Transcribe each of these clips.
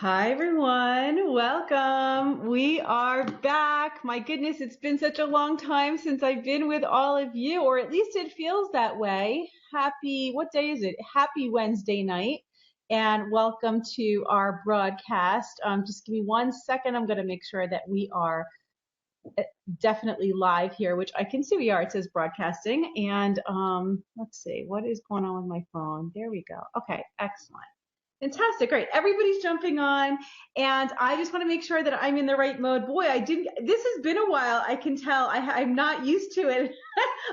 Hi, everyone. Welcome. We are back. My goodness, it's been such a long time since I've been with all of you, or at least it feels that way. What day is it? Happy Wednesday night, and welcome to our broadcast. Just give me 1 second. I'm going to make sure that we are definitely live here, which I can see we are. It says broadcasting. And let's see, what is going on with my phone? There we go. Okay, excellent. Fantastic. Great. Everybody's jumping on. And I just want to make sure that I'm in the right mode. Boy, this has been a while. I can tell I'm not used to it.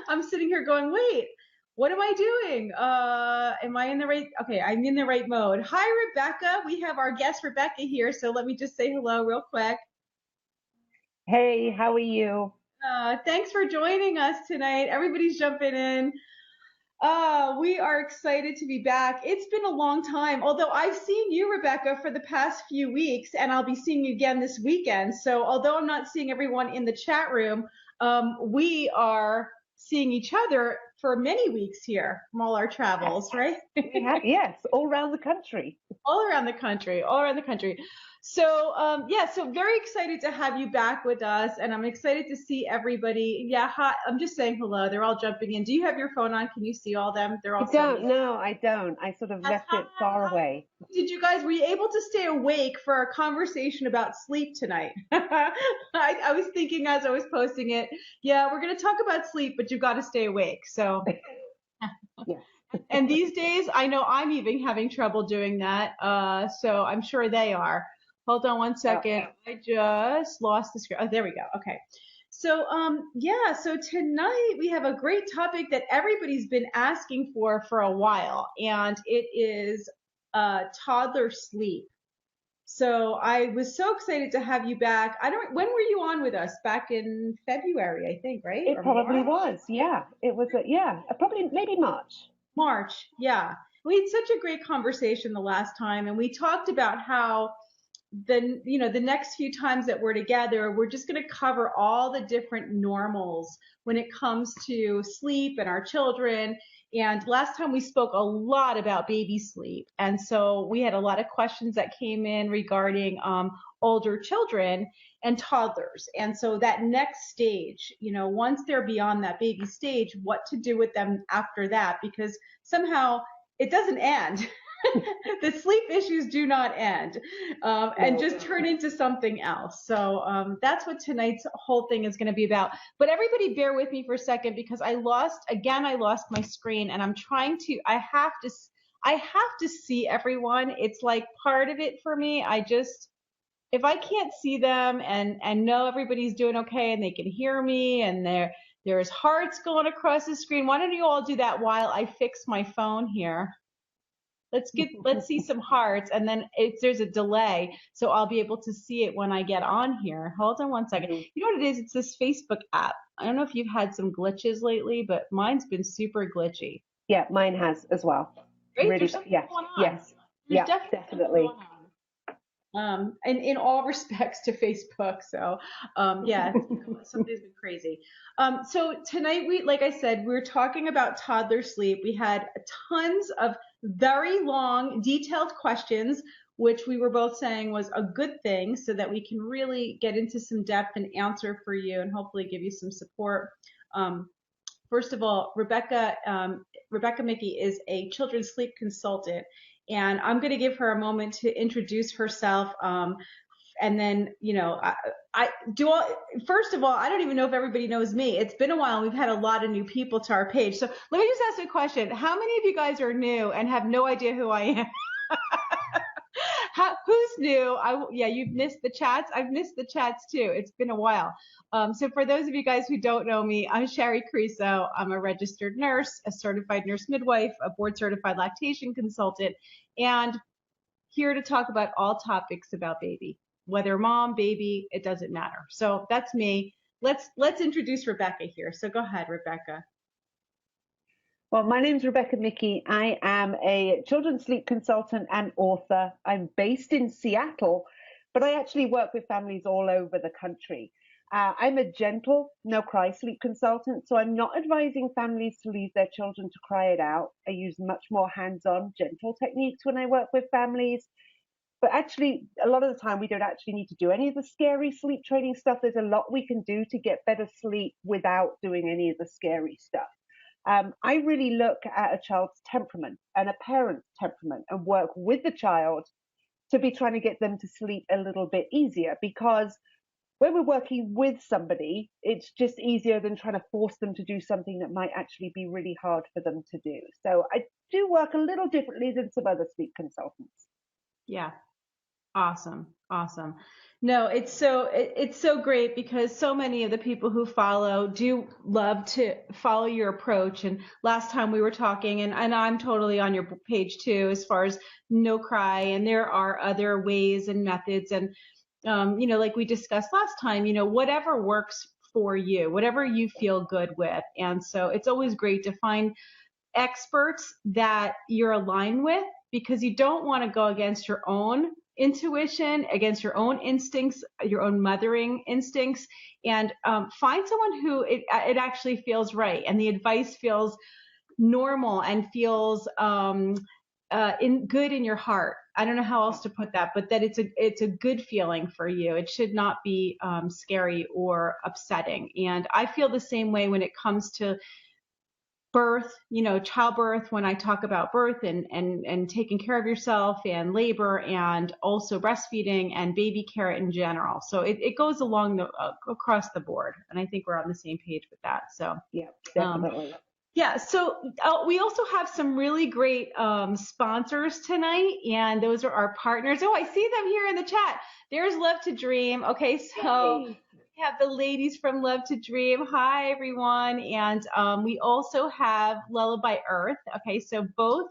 I'm sitting here going, wait, what am I doing? Am I in the right? Okay, I'm in the right mode. Hi, Rebecca. We have our guest, Rebecca, here. So let me just say hello real quick. Hey, how are you? Thanks for joining us tonight. Everybody's jumping in. We are excited to be back. It's been a long time, although I've seen you, Rebecca, for the past few weeks, and I'll be seeing you again this weekend. So although I'm not seeing everyone in the chat room, we are seeing each other for many weeks here from all our travels, right? Yes, all around the country. All around the country, all around the country. So so very excited to have you back with us, and I'm excited to see everybody. Yeah, hi, I'm just saying hello. They're all jumping in. Do you have your phone on? Can you see all them? They're all I don't, no, I don't. I sort of left it far Hi. away. Were you able to stay awake for our conversation about sleep tonight? I was thinking as I was posting it, yeah, we're going to talk about sleep, but you've got to stay awake. So, Yes. and these days, I know I'm even having trouble doing that. So I'm sure they are. Hold on 1 second. I just lost the screen. Oh, there we go. Okay. So, so tonight we have a great topic that everybody's been asking for a while, and it is toddler sleep. So I was so excited to have you back. When were you on with us? Back in February, I think, right? It Or probably March? was. Yeah, it was. Probably maybe March. March, yeah. We had such a great conversation the last time, and we talked about how the next few times that we're together, we're just going to cover all the different normals when it comes to sleep and our children. And last time we spoke a lot about baby sleep, and so we had a lot of questions that came in regarding older children and toddlers. And so that next stage, once they're beyond that baby stage, what to do with them after that, because somehow it doesn't end. The sleep issues do not end, and just turn into something else. So that's what tonight's whole thing is going to be about. But everybody bear with me for a second, because I lost my screen, and I have to see everyone. It's like part of it for me. If I can't see them and know everybody's doing okay and they can hear me and there's hearts going across the screen, why don't you all do that while I fix my phone here? Let's see some hearts, and then there's a delay, so I'll be able to see it when I get on here. Hold on 1 second. You know what it is? It's this Facebook app. I don't know if you've had some glitches lately, but mine's been super glitchy. Yeah, mine has as well. Right? Really, There's something yes, going on. yes, There's yeah, definitely definitely. And in all respects to Facebook. So, something's been crazy. So tonight like I said, we're talking about toddler sleep. We had tons of very long, detailed questions, which we were both saying was a good thing, so that we can really get into some depth and answer for you, and hopefully give you some support. First of all, Rebecca Michi is a children's sleep consultant, and I'm going to give her a moment to introduce herself. And then, first of all, I don't even know if everybody knows me. It's been a while, and we've had a lot of new people to our page. So let me just ask you a question. How many of you guys are new and have no idea who I am? Who's new? You've missed the chats. I've missed the chats too. It's been a while. So for those of you guys who don't know me, I'm Shari Criso. I'm a registered nurse, a certified nurse midwife, a board certified lactation consultant, and here to talk about all topics about baby, whether mom, baby, it doesn't matter. So that's me. Let's introduce Rebecca here. So go ahead, Rebecca. Well, my name's Rebecca Michi. I am a children's sleep consultant and author. I'm based in Seattle, but I actually work with families all over the country. I'm a gentle, no-cry sleep consultant, so I'm not advising families to leave their children to cry it out. I use much more hands-on, gentle techniques when I work with families. But actually, a lot of the time, we don't actually need to do any of the scary sleep training stuff. There's a lot we can do to get better sleep without doing any of the scary stuff. I really look at a child's temperament and a parent's temperament and work with the child to be trying to get them to sleep a little bit easier, because when we're working with somebody, it's just easier than trying to force them to do something that might actually be really hard for them to do. So I do work a little differently than some other sleep consultants. Yeah. Awesome. Awesome. No, it's so great because so many of the people who follow do love to follow your approach. And last time we were talking, and I'm totally on your page too, as far as no cry. And there are other ways and methods. And, like we discussed last time, whatever works for you, whatever you feel good with. And so it's always great to find experts that you're aligned with, because you don't want to go against your own intuition, against your own instincts, your own mothering instincts, and find someone who it actually feels right and the advice feels normal and feels good in your heart. I don't know how else to put that, but that it's a good feeling for you. It should not be scary or upsetting. And I feel the same way when it comes to birth, childbirth, when I talk about birth and taking care of yourself and labor and also breastfeeding and baby care in general. So it goes along across the board. And I think we're on the same page with that. So yeah, definitely. Yeah, so we also have some really great sponsors tonight, and those are our partners. Oh, I see them here in the chat. There's Love to Dream. Okay, so Yay. we have the ladies from Love to Dream. Hi, everyone. And we also have Lullaby Earth. Okay, so both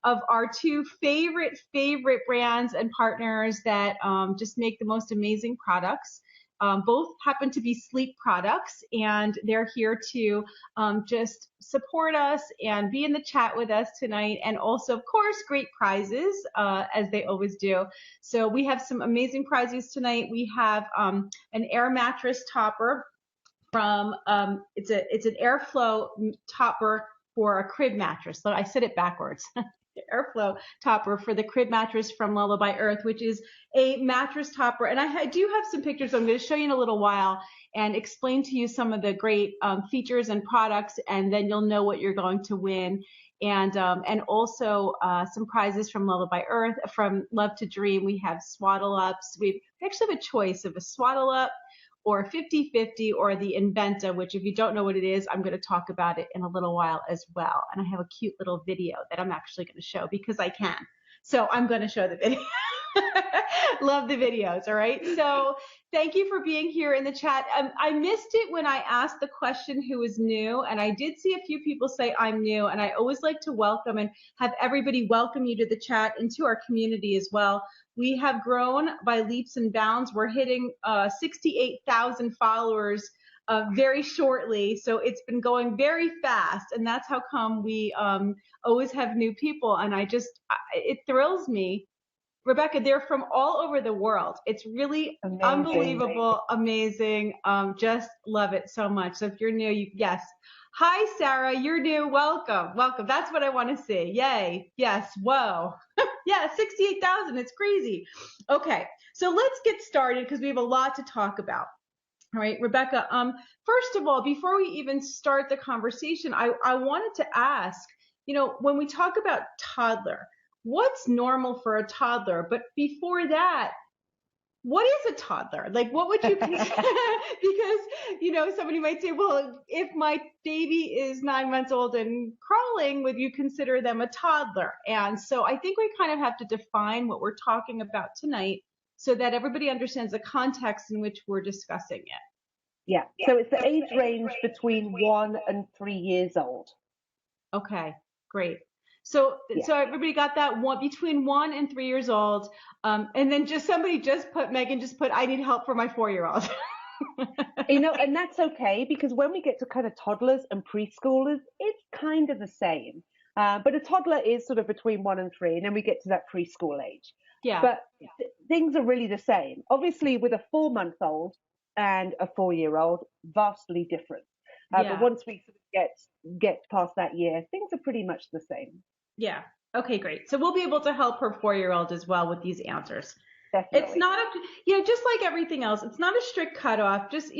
of our two favorite brands and partners that just make the most amazing products. Both happen to be sleep products, and they're here to just support us and be in the chat with us tonight. And also, of course, great prizes, as they always do. So we have some amazing prizes tonight. We have an air mattress topper from, it's an airflow topper for a crib mattress. So I said it backwards. Airflow topper for the crib mattress from Lullaby Earth, which is a mattress topper. And I do have some pictures I'm going to show you in a little while and explain to you some of the great features and products, and then you'll know what you're going to win. And also some prizes from Lullaby Earth. From Love to Dream, we have swaddle ups. We actually have a choice of a swaddle up or 50/50 or the Inventa, which if you don't know what it is, I'm going to talk about it in a little while as well. And I have a cute little video that I'm actually going to show because I can. So I'm going to show the video. Love the videos, all right? So thank you for being here in the chat. I missed it when I asked the question who is new, and I did see a few people say I'm new, and I always like to welcome and have everybody welcome you to the chat and to our community as well. We have grown by leaps and bounds. We're hitting 68,000 followers very shortly. So it's been going very fast. And that's how come we always have new people. And it thrills me. Rebecca, they're from all over the world. It's really amazing. Unbelievable, amazing. Just love it so much. So if you're new, yes. Hi, Sarah, you're new. Welcome. That's what I want to see. Yay. Yes. Whoa. Yeah, 68,000. It's crazy. Okay, so let's get started because we have a lot to talk about. All right, Rebecca, first of all, before we even start the conversation, I wanted to ask, when we talk about toddler, what's normal for a toddler? But before that, what is a toddler? Like, what would you consider? Because, somebody might say, well, if my baby is 9 months old and crawling, would you consider them a toddler? And so I think we kind of have to define what we're talking about tonight so that everybody understands the context in which we're discussing it. Yeah. So it's the age range between 1 and 3 years old. Okay, great. So everybody got that, between 1 and 3 years old. And then Megan just put, I need help for my 4-year-old. And that's okay, because when we get to kind of toddlers and preschoolers, it's kind of the same. But a toddler is sort of between 1 and 3, and then we get to that preschool age. Yeah. But things are really the same. Obviously, with a 4-month-old and a 4-year-old, vastly different. But once we sort of get past that year, things are pretty much the same. Yeah. Okay, great. So we'll be able to help her 4-year-old as well with these answers. It's Definitely. not just like everything else, it's not a strict cutoff. Just,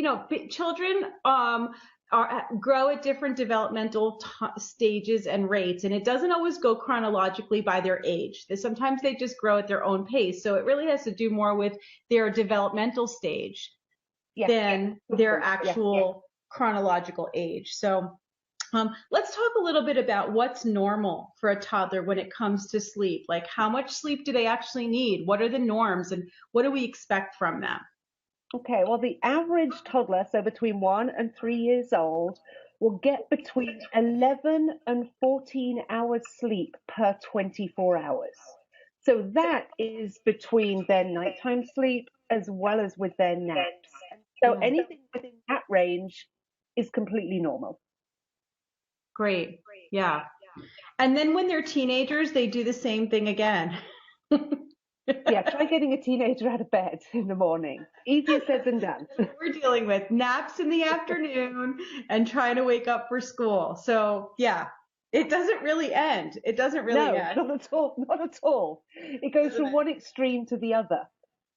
children grow at different developmental stages and rates, and it doesn't always go chronologically by their age. Sometimes they just grow at their own pace. So it really has to do more with their developmental stage than their actual chronological age. So let's talk a little bit about what's normal for a toddler when it comes to sleep. Like, how much sleep do they actually need? What are the norms, and what do we expect from them? Okay, well, the average toddler, so between 1 and 3 years old, will get between 11 and 14 hours sleep per 24 hours. So that is between their nighttime sleep as well as with their naps. So anything within that range is completely normal. Great. Yeah. And then when they're teenagers, they do the same thing again. Yeah, try getting a teenager out of bed in the morning. Easier said than done. We're dealing with naps in the afternoon and trying to wake up for school. So yeah, it doesn't really end. It doesn't really end. No, not at all. Not at all. It goes from one extreme to the other.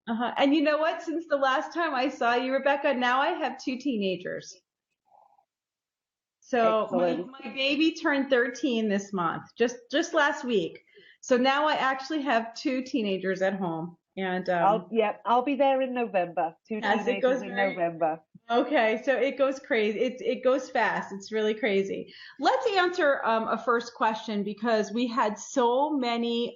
And you know what? Since the last time I saw you, Rebecca, now I have 2 teenagers. So my baby turned 13 this month, just last week. So now I actually have 2 teenagers at home. And I'll be there in November. 2 teenagers in November. Okay, so it goes crazy. It goes fast. It's really crazy. Let's answer a first question, because we had so many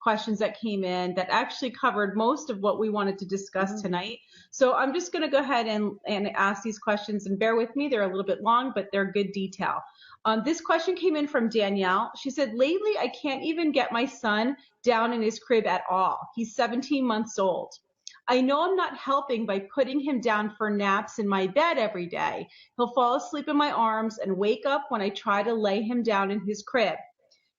questions that came in that actually covered most of what we wanted to discuss tonight. So I'm just going to go ahead and ask these questions, and bear with me. They're a little bit long, but they're good detail. This question came in from Danielle. She said, lately I can't even get my son down in his crib at all. He's 17 months old. I know I'm not helping by putting him down for naps in my bed every day. He'll fall asleep in my arms and wake up when I try to lay him down in his crib.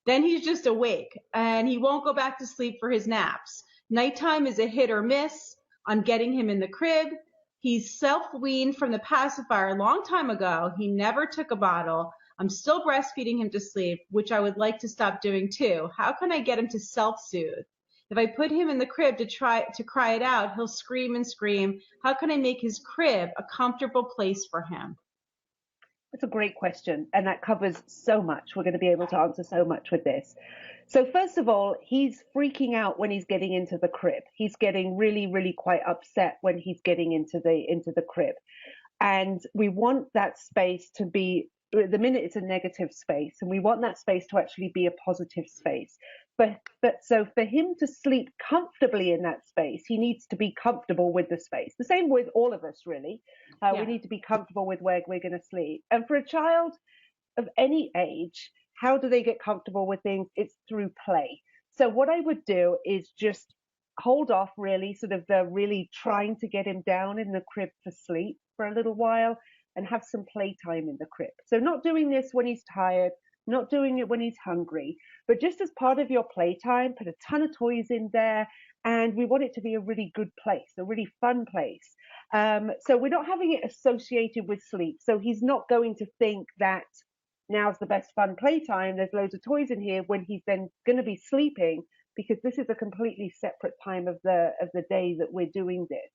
Then he's just awake and he won't go back to sleep for his naps. Nighttime is a hit or miss on getting him in the crib. He's self-weaned from the pacifier a long time ago. He never took a bottle. I'm still breastfeeding him to sleep, which I would like to stop doing too. How can I get him to self-soothe? If I put him in the crib to cry it out, he'll scream and scream. How can I make his crib a comfortable place for him? That's a great question, and that covers so much. We're going to be able to answer so much with this. So first of all, he's freaking out when he's getting into the crib. He's getting really, really quite upset when he's getting into the crib. And we want that space to be, at the minute it's a negative space, and we want that space to actually be a positive space. But so for him to sleep comfortably in that space, he needs to be comfortable with the space. The same with all of us, really. We need to be comfortable with where we're going to sleep. And for a child of any age, how do they get comfortable with things? It's through play. So what I would do is just hold off, really, sort of really trying to get him down in the crib for sleep for a little while, and have some playtime in the crib. So not doing this when he's tired, not doing it when he's hungry, but just as part of your playtime, put a ton of toys in there, and we want it to be a really good place, a really fun place. So we're not having it associated with sleep. So he's not going to think that now's the best fun playtime, there's loads of toys in here, when he's then going to be sleeping, because this is a completely separate time of the day that we're doing this.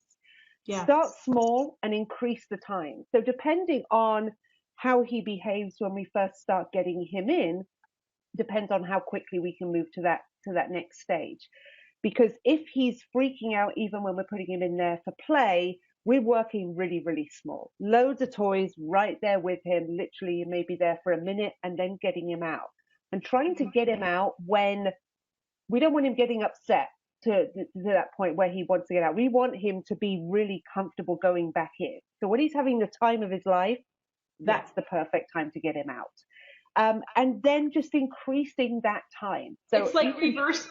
Yes. Start small and increase the time. So depending on how he behaves when we first start getting him in, depends on how quickly we can move to that next stage. Because if he's freaking out even when we're putting him in there for play, we're working really, really small. Loads of toys right there with him. Literally, you may be there for a minute and then getting him out. And trying to get him out when we don't want him getting upset to that point where he wants to get out. We want him to be really comfortable going back in. So when he's having the time of his life, that's the perfect time to get him out. And then just increasing that time. So it's like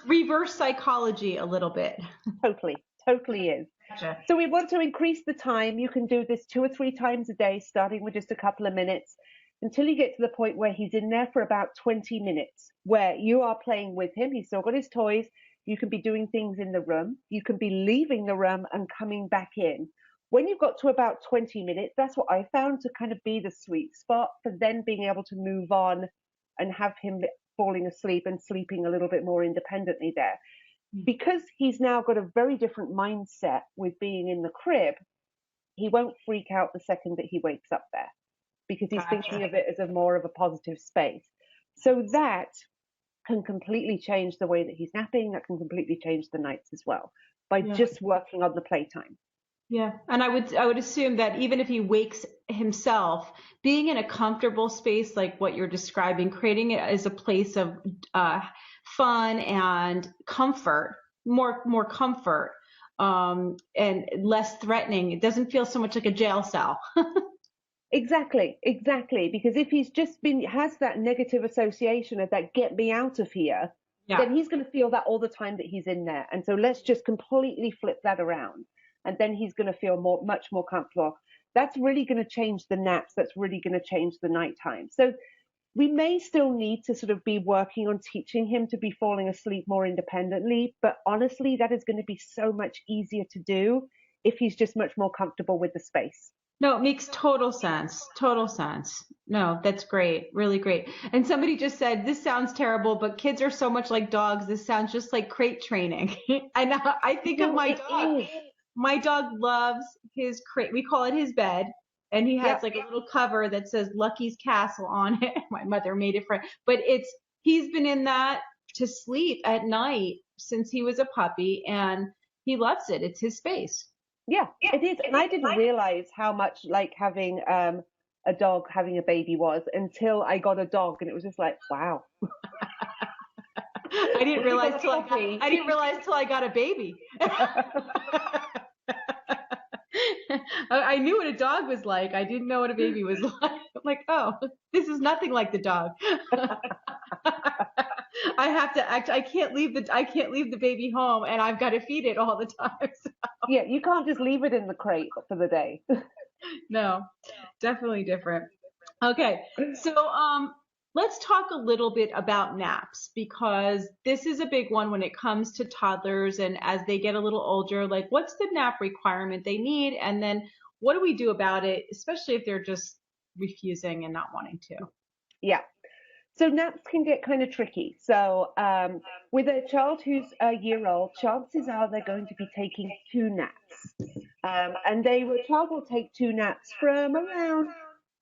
reverse psychology a little bit. Totally is. Gotcha. So we want to increase the time. You can do this 2 or 3 times a day, starting with just a couple of minutes, until you get to the point where he's in there for about 20 minutes, where you are playing with him. He's still got his toys. You can be doing things in the room. You can be leaving the room and coming back in. When you've got to about 20 minutes, that's what I found to kind of be the sweet spot for then being able to move on and have him falling asleep and sleeping a little bit more independently there. Because he's now got a very different mindset with being in the crib, he won't freak out the second that he wakes up there, because he's thinking of it as a more of a positive space. So that can completely change the way that he's napping. That can completely change the nights as well by just working on the playtime. Yeah, and I would assume that even if he wakes himself, being in a comfortable space like what you're describing, creating it as a place of fun and comfort, more comfort, and less threatening. It doesn't feel so much like a jail cell. Exactly. Because if he's just has that negative association of that get me out of here, then he's going to feel that all the time that he's in there. And so let's just completely flip that around. And then he's going to feel much more comfortable. That's really going to change the naps. That's really going to change the nighttime. So we may still need to sort of be working on teaching him to be falling asleep more independently. But honestly, that is going to be so much easier to do if he's just much more comfortable with the space. No, it makes total sense. Total sense. No, that's great. Really great. And somebody just said, this sounds terrible, but kids are so much like dogs. This sounds just like crate training. And I think of my dog. My dog loves his crate. We call it his bed. And he has like a little cover that says Lucky's Castle on it. My mother made it for him. But he's been in that to sleep at night since he was a puppy, and he loves it. It's his space. Yeah, it is. And I didn't realize how much like having a dog, having a baby was until I got a dog, and it was just like, wow. I didn't realize till I got a baby. I knew what a dog was like. I didn't know what a baby was like. I'm like, oh, this is nothing like the dog. I have to act. I can't leave the baby home, and I've got to feed it all the time. So. Yeah, you can't just leave it in the crate for the day. No, definitely different. Okay, so let's talk a little bit about naps, because this is a big one when it comes to toddlers, and as they get a little older, like what's the nap requirement they need, and then what do we do about it, especially if they're just refusing and not wanting to? Yeah. So naps can get kind of tricky. So with a child who's a year old, chances are they're going to be taking 2 naps. And a child will take 2 naps from around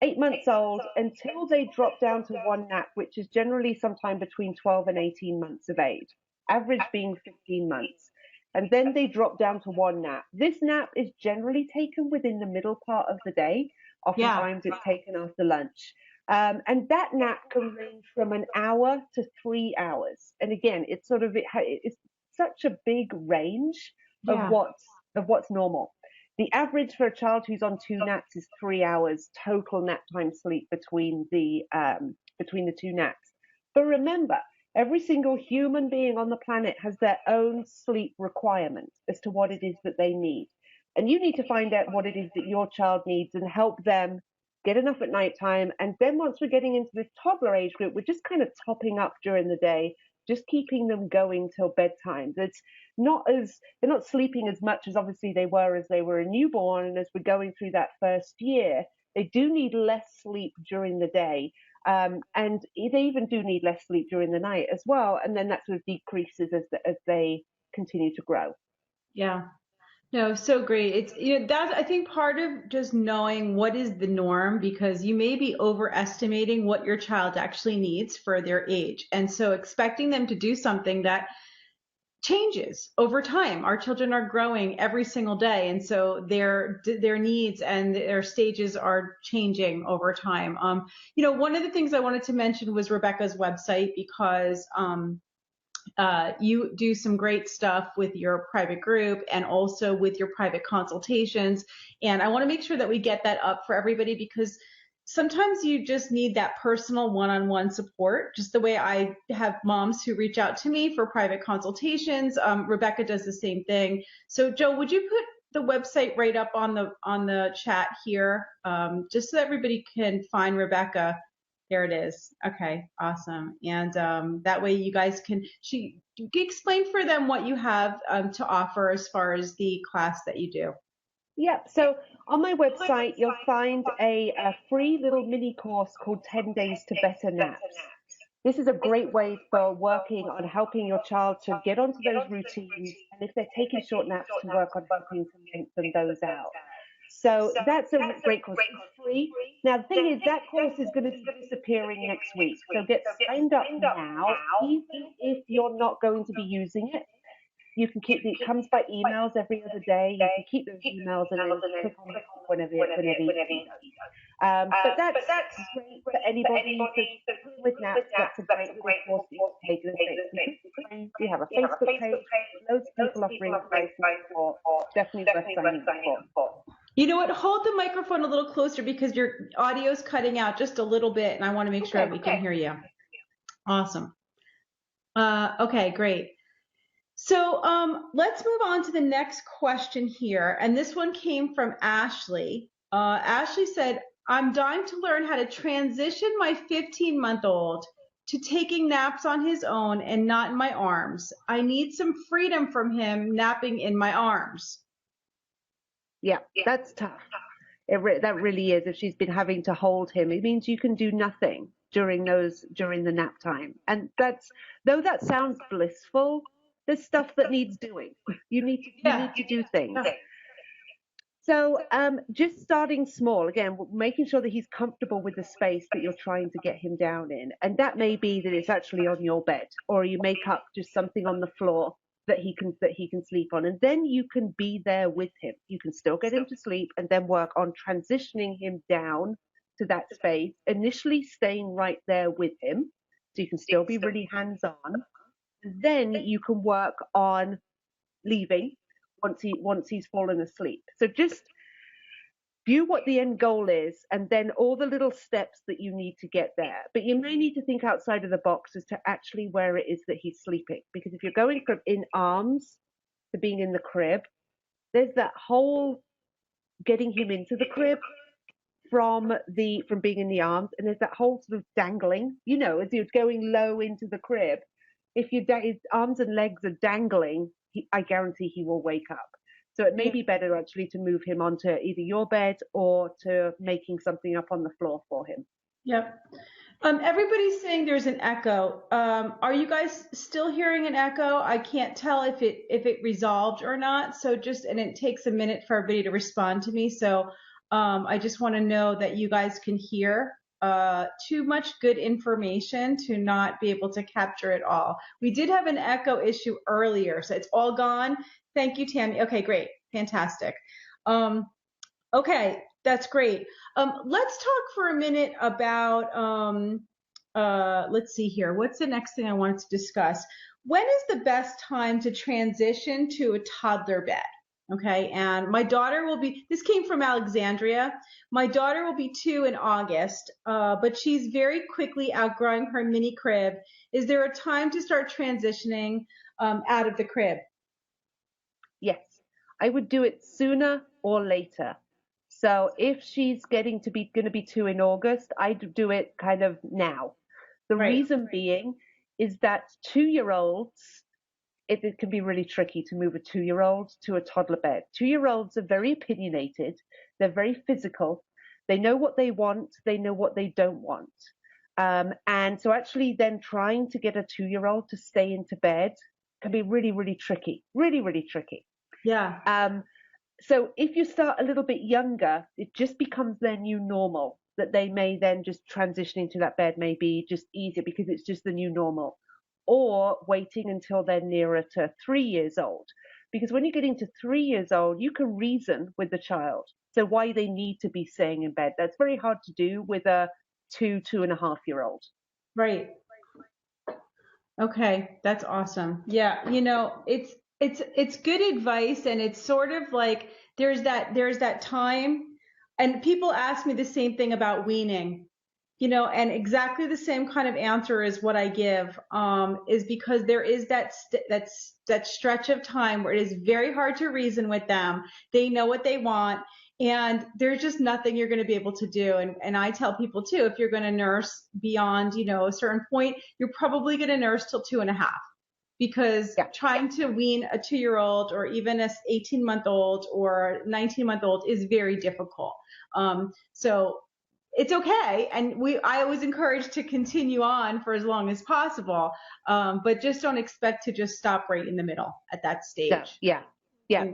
8 months old until they drop down to 1 nap, which is generally sometime between 12 and 18 months of age, average being 15 months. And then they drop down to 1 nap. This nap is generally taken within the middle part of the day. Oftentimes it's taken after lunch. And that nap can range from an hour to 3 hours. And again, it's such a big range of what's normal. The average for a child who's on 2 naps is 3 hours total nap time sleep between the 2 naps. But remember, every single human being on the planet has their own sleep requirement as to what it is that they need. And you need to find out what it is that your child needs and help them get enough at nighttime. And then once we're getting into this toddler age group, we're just kind of topping up during the day, just keeping them going till bedtime. They're not sleeping as much as obviously they were as they were a newborn. And as we're going through that first year, they do need less sleep during the day. And they even do need less sleep during the night as well. And then that sort of decreases as they continue to grow. Yeah. No, so great. It's, that's, I think, part of just knowing what is the norm, because you may be overestimating what your child actually needs for their age. And so expecting them to do something that changes over time. Our children are growing every single day. And so their needs and their stages are changing over time. One of the things I wanted to mention was Rebecca's website, because, you do some great stuff with your private group and also with your private consultations. And I want to make sure that we get that up for everybody, because sometimes you just need that personal one-on-one support, just the way I have moms who reach out to me for private consultations. Rebecca does the same thing. So Joe, would you put the website right up on the chat here, just so that everybody can find Rebecca? There it is. Okay, awesome. And that way you guys can explain for them what you have to offer as far as the class that you do. Yep. So on my website, you'll find a free little mini course called 10 Days to Better Naps. This is a great way for working on helping your child to get onto those routines, and if they're taking short naps, to work on helping to lengthen those out. So that's a great course. It's free. Now, the thing is, that course is going to be disappearing next week. So get signed up now, even if you're not going to be using it. You can keep it comes by emails every other day. You can keep those emails and then click on it whenever you need. But that's great for anybody with naps. That's a great little course that you can take. We have a Facebook page, loads of people offering advice and support. Definitely worth signing up for. You know what? Hold the microphone a little closer because your audio's cutting out just a little bit, and I want to make sure we can hear you. Awesome. Okay, great. So let's move on to the next question here. And this one came from Ashley. Ashley said, I'm dying to learn how to transition my 15-month-old to taking naps on his own and not in my arms. I need some freedom from him napping in my arms. Yeah, that's tough. That really is. If she's been having to hold him, it means you can do nothing during the nap time. And though that sounds blissful, there's stuff that needs doing. You need to do things. So just starting small, again, making sure that he's comfortable with the space that you're trying to get him down in. And that may be that it's actually on your bed, or you make up just something on the floor that he can sleep on. And then you can be there with him. You can still get him to sleep and then work on transitioning him down to that space, initially staying right there with him. So you can still be really hands-on. Then you can work on leaving once he's fallen asleep. So just view what the end goal is, and then all the little steps that you need to get there. But you may need to think outside of the box as to actually where it is that he's sleeping. Because if you're going from in arms to being in the crib, there's that whole getting him into the crib from being in the arms, and there's that whole sort of dangling, as you're going low into the crib. If his arms and legs are dangling, I guarantee he will wake up. So it may be better actually to move him onto either your bed or to making something up on the floor for him. Yep. Everybody's saying there's an echo. Are you guys still hearing an echo? I can't tell if it resolved or not. So and it takes a minute for everybody to respond to me. So I just want to know that you guys can hear. Too much good information to not be able to capture it all. We did have an echo issue earlier, so it's all gone. Thank you, Tammy. Okay, great. Fantastic. Okay, that's great. Let's talk for a minute about, let's see here. What's the next thing I wanted to discuss? When is the best time to transition to a toddler bed? Okay, and my daughter this came from Alexandria. My daughter will be 2 in August, but she's very quickly outgrowing her mini crib. Is there a time to start transitioning out of the crib? Yes, I would do it sooner or later. So if she's going to be 2 in August, I'd do it kind of now. The reason being is that 2-year-olds, it can be really tricky to move a 2-year-old to a toddler bed. 2-year-olds are very opinionated. They're very physical. They know what they want. They know what they don't want. And so actually then trying to get a 2-year-old to stay into bed can be really, really tricky. Really, really tricky. Yeah. So if you start a little bit younger, it just becomes their new normal, that they may then just transition into that bed may be just easier because it's just the new normal. Or waiting until they're nearer to 3 years old. Because when you're getting to 3 years old, you can reason with the child. So why they need to be staying in bed. That's very hard to do with a 2.5-year-old. Right. Okay, that's awesome. Yeah, it's good advice, and it's sort of like there's that time, and people ask me the same thing about weaning. And exactly the same kind of answer is what I give, is because there is that stretch of time where it is very hard to reason with them. They know what they want, and there's just nothing you're going to be able to do. And I tell people too, if you're going to nurse beyond, a certain point, you're probably going to nurse till 2.5, because trying to wean a 2-year-old or even a 18-month-old or 19-month-old is very difficult. So it's okay. And I was encouraged to continue on for as long as possible. But just don't expect to just stop right in the middle at that Yeah, stage. yeah, yeah.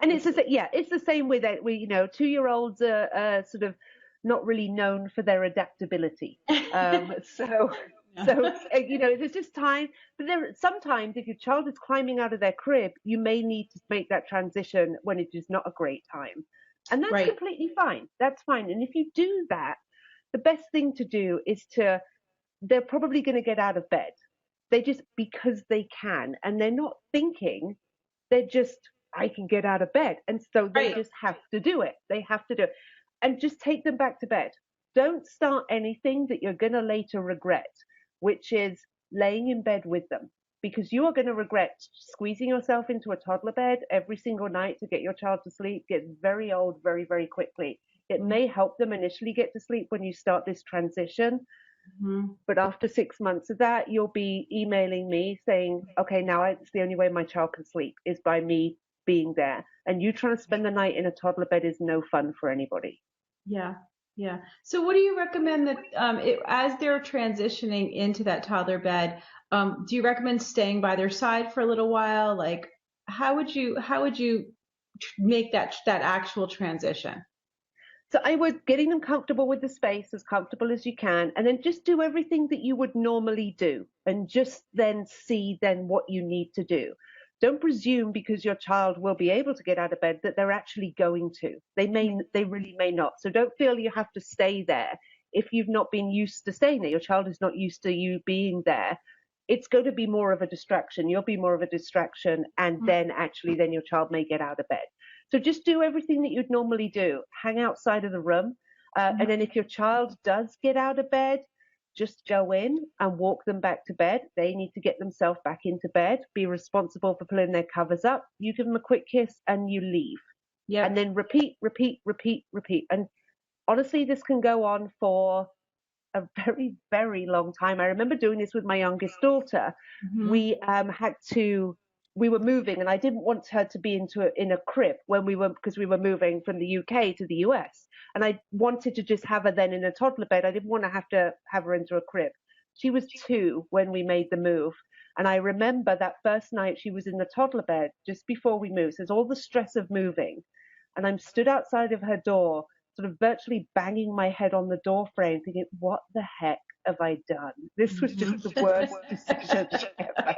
And it's the same with it. 2-year-olds are sort of not really known for their adaptability. So Yeah. so there's just time. But sometimes if your child is climbing out of their crib, you may need to make that transition when it is not a great time, and that's Right. completely fine. That's fine. And if you do that, the best thing to do is they're probably going to get out of bed. They just, because they can, and they're not thinking, they're just, I can get out of bed. And so they Right. just have to do it. They have to do it. And just take them back to bed. Don't start anything that you're going to later regret, which is laying in bed with them, because you are going to regret squeezing yourself into a toddler bed every single night to get your child to sleep. Gets very old very, very quickly. It may help them initially get to sleep when you start this transition. Mm-hmm. But after 6 months of that, you'll be emailing me saying, okay, now it's the only way my child can sleep is by me being there. And you trying to spend the night in a toddler bed is no fun for anybody. Yeah. Yeah. So what do you recommend that as they're transitioning into that toddler bed, do you recommend staying by their side for a little while? Like, how would you make that actual transition? So I would getting them comfortable with the space, as comfortable as you can, and then just do everything that you would normally do and just then see then what you need to do. Don't presume because your child will be able to get out of bed that they're actually going to. They really may not. So don't feel you have to stay there if you've not been used to staying there. Your child is not used to you being there. It's going to be more of a distraction. You'll be more of a distraction, and then your child may get out of bed. So just do everything that you'd normally do. Hang outside of the room. And then if your child does get out of bed, just go in and walk them back to bed. They need to get themselves back into bed, be responsible for pulling their covers up. You give them a quick kiss and you leave. Yeah. And then repeat, repeat, repeat, repeat. And honestly, this can go on for a very, very long time. I remember doing this with my youngest daughter. Mm-hmm. We were moving, and I didn't want her to be in a crib because we were moving from the UK to the US, and I wanted to just have her then in a toddler bed. I didn't want to have her into a crib. She was 2 when we made the move, and I remember that first night she was in the toddler bed just before we moved. So there's all the stress of moving, and I'm stood outside of her door, sort of virtually banging my head on the door frame, thinking, what the heck have I done? This was just the worst decision ever.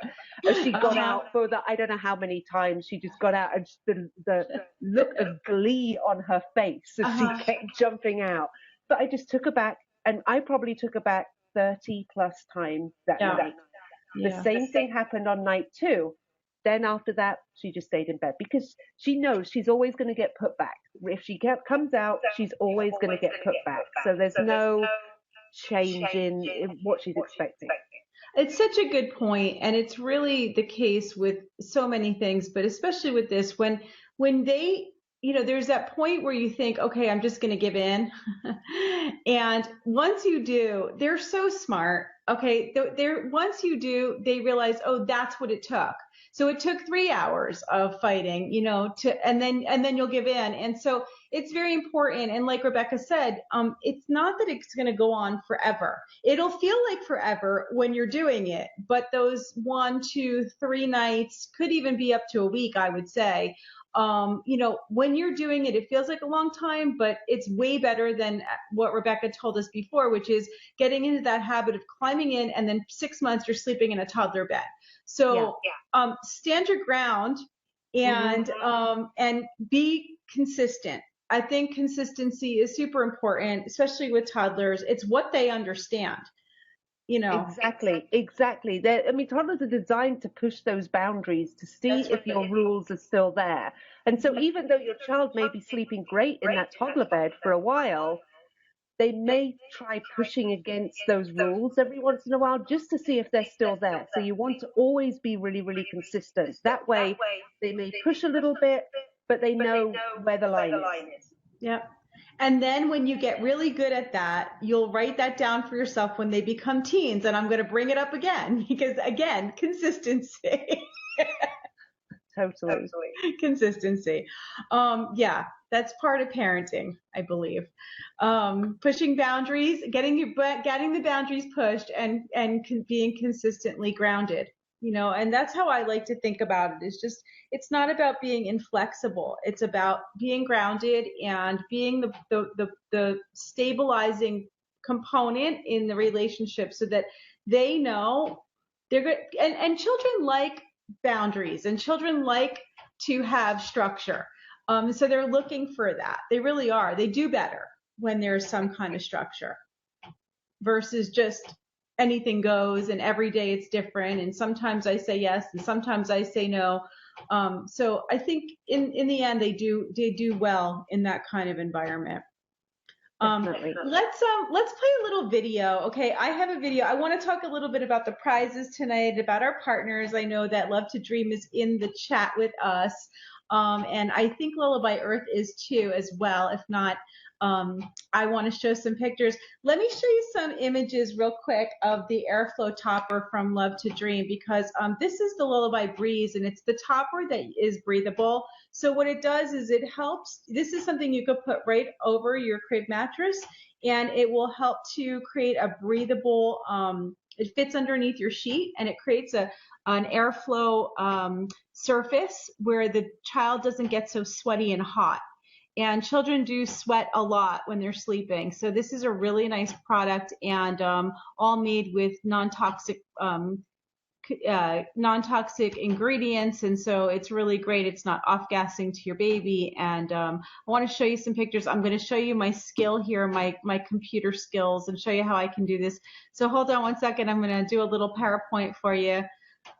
As she got out for I don't know how many times, she just got out, and just the look of glee on her face as she kept jumping out. But I just took her back, and I probably took her back 30 plus times that night. The same thing happened on night 2. Then after that, she just stayed in bed because she knows she's always going to get put back. If she comes out, she's always going to get put back. So there's no change in what she's expecting. It's such a good point, and it's really the case with so many things, but especially with this, when they, there's that point where you think, okay, I'm just going to give in. And once you do, they're so smart. Okay, once you do, they realize, oh, that's what it took. So it took 3 hours of fighting, and then you'll give in. And so it's very important. And like Rebecca said, it's not that it's going to go on forever. It'll feel like forever when you're doing it, but those 1, 2, 3 nights could even be up to a week, I would say. When you're doing it, it feels like a long time, but it's way better than what Rebecca told us before, which is getting into that habit of climbing in, and then 6 months you're sleeping in a toddler bed. So stand your ground and be consistent. I think consistency is super important, especially with toddlers. It's what they understand. Exactly. Toddlers are designed to push those boundaries to see if your rules are still there. And so even though your child may be sleeping great in that toddler bed for a while, they may try pushing against those rules every once in a while just to see if they're still there. So you want to always be really, really consistent. That way they may push a little bit, but they know where the line is. Yeah. And then when you get really good at that, you'll write that down for yourself when they become teens. And I'm going to bring it up again because, again, consistency. Totally. Consistency. Yeah, that's part of parenting, I believe. Pushing boundaries, getting the boundaries pushed, and being consistently grounded. And that's how I like to think about it. It's not about being inflexible. It's about being grounded and being the stabilizing component in the relationship, so that they know they're good. And children like boundaries, and children like to have structure. So they're looking for that. They really are. They do better when there's some kind of structure versus just anything goes and every day it's different. And sometimes I say yes and sometimes I say no. So I think in the end they do well in that kind of environment. Let's play a little video. Okay, I have a video. I want to talk a little bit about the prizes tonight, about our partners. I know that Love to Dream is in the chat with us, and I think Lullaby Earth is too as well. If not, I want to show some pictures. Let me show you some images real quick of the Airflow topper from Love to Dream, because this is the Lullaby Breeze, and it's the topper that is breathable. So what it does is it helps. This is something you could put right over your crib mattress, and it will help to create a breathable, it fits underneath your sheet, and it creates an airflow surface where the child doesn't get so sweaty and hot. And children do sweat a lot when they're sleeping. So this is a really nice product, and all made with non-toxic ingredients. And so it's really great. It's not off-gassing to your baby. And I want to show you some pictures. I'm going to show you my skill here, my computer skills, and show you how I can do this. So hold on one second. I'm going to do a little PowerPoint for you.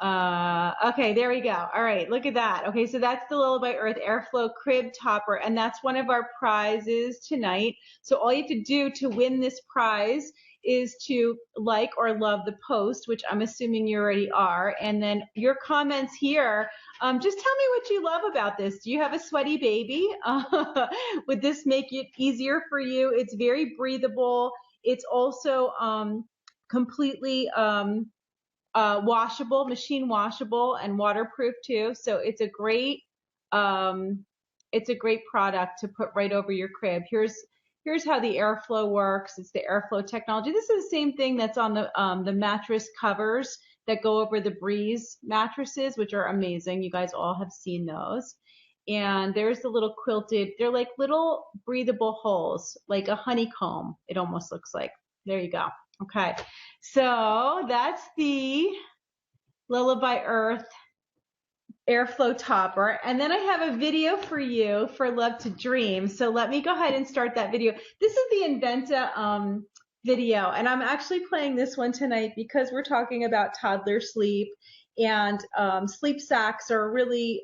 Okay, there we go. All right, look at that. Okay, so that's the Lullaby Earth Airflow Crib Topper, and that's one of our prizes tonight. So all you have to do to win this prize is to like or love the post, which I'm assuming you already are, and then your comments here. Just tell me what you love about this. Do you have a sweaty baby? Would this make it easier for you? It's very breathable. It's also completely washable, machine washable, and waterproof too. So it's a great product to put right over your crib. Here's how the airflow works. It's the airflow technology. This is the same thing that's on the mattress covers that go over the Breeze mattresses, which are amazing. You guys all have seen those. And there's the little quilted, they're like little breathable holes, like a honeycomb, it almost looks like. There you go. Okay, so that's the Lullaby Earth Airflow Topper. And then I have a video for you for Love to Dream. So let me go ahead and start that video. This is the Inventa video, and I'm actually playing this one tonight because we're talking about toddler sleep, and sleep sacks are really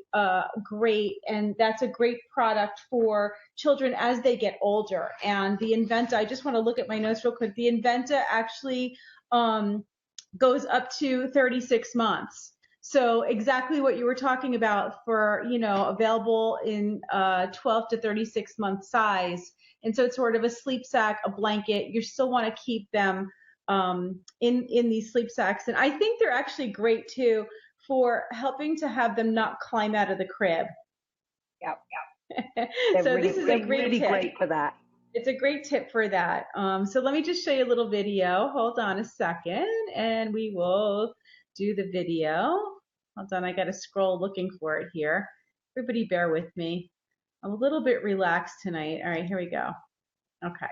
great, and that's a great product for children as they get older. And the Inventa, I just want to look at my notes real quick. The Inventa actually goes up to 36 months. So exactly what you were talking about for, available in 12 to 36 month size. And so it's sort of a sleep sack, a blanket. You still want to keep them in these sleep sacks. And I think they're actually great too for helping to have them not climb out of the crib. Yep. So this is a great tip. Great for that. It's a great tip for that. So let me just show you a little video. Hold on a second, and we will do the video. Hold on, I got to scroll looking for it here. Everybody bear with me. I'm a little bit relaxed tonight. All right, here we go. Okay.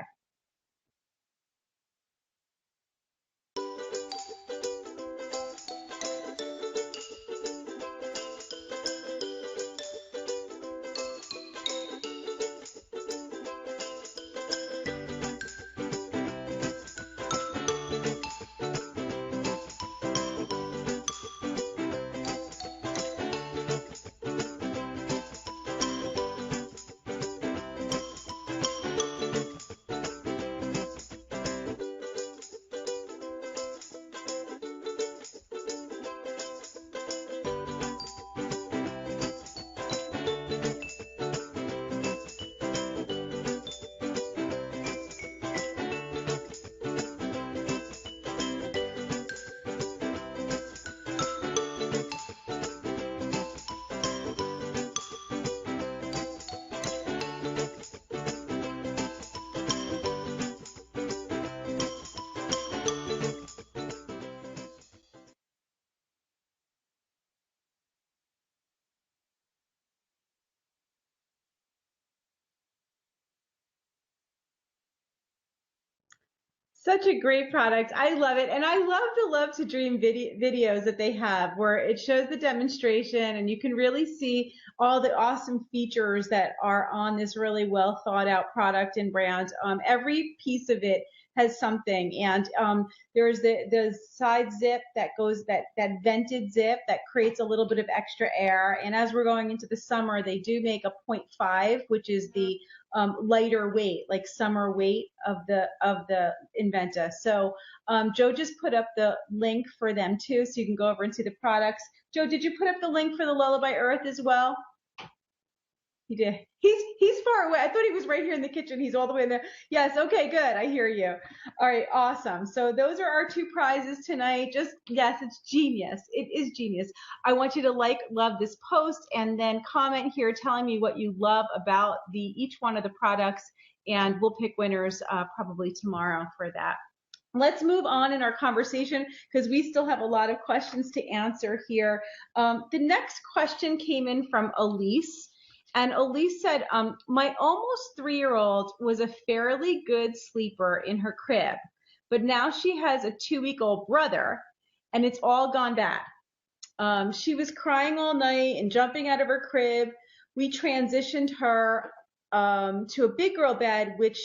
Such a great product. I love it. And I love the Love to Dream videos that they have where it shows the demonstration and you can really see all the awesome features that are on this really well thought out product and brand. Every piece of it has something. And there's the side zip that goes, that vented zip that creates a little bit of extra air. And as we're going into the summer, they do make a 0.5, which is the lighter weight, like summer weight of the Inventa. So Joe just put up the link for them too, so you can go over and see the products. Joe, did you put up the link for the Lullaby Earth as well? He did. He's far away. I thought he was right here in the kitchen. He's all the way in there. Yes. Okay. Good. I hear you. All right. Awesome. So those are our two prizes tonight. Just yes, it's genius. It is genius. I want you to love this post, and then comment here telling me what you love about each one of the products, and we'll pick winners probably tomorrow for that. Let's move on in our conversation because we still have a lot of questions to answer here. The next question came in from Elise. And Elise said, my almost 3-year-old was a fairly good sleeper in her crib, but now she has a 2-week-old brother and it's all gone bad. She was crying all night and jumping out of her crib. We transitioned her to a big girl bed, which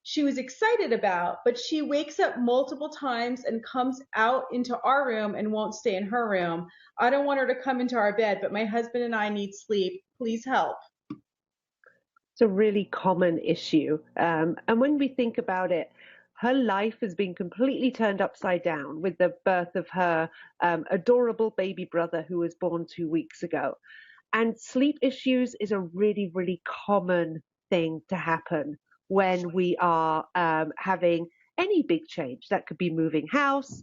she was excited about, but she wakes up multiple times and comes out into our room and won't stay in her room. I don't want her to come into our bed, but my husband and I need sleep. Please help. It's a really common issue. And when we think about it, her life has been completely turned upside down with the birth of her adorable baby brother who was born 2 weeks ago. And sleep issues is a really, really common thing to happen when we are having any big change. That could be moving house,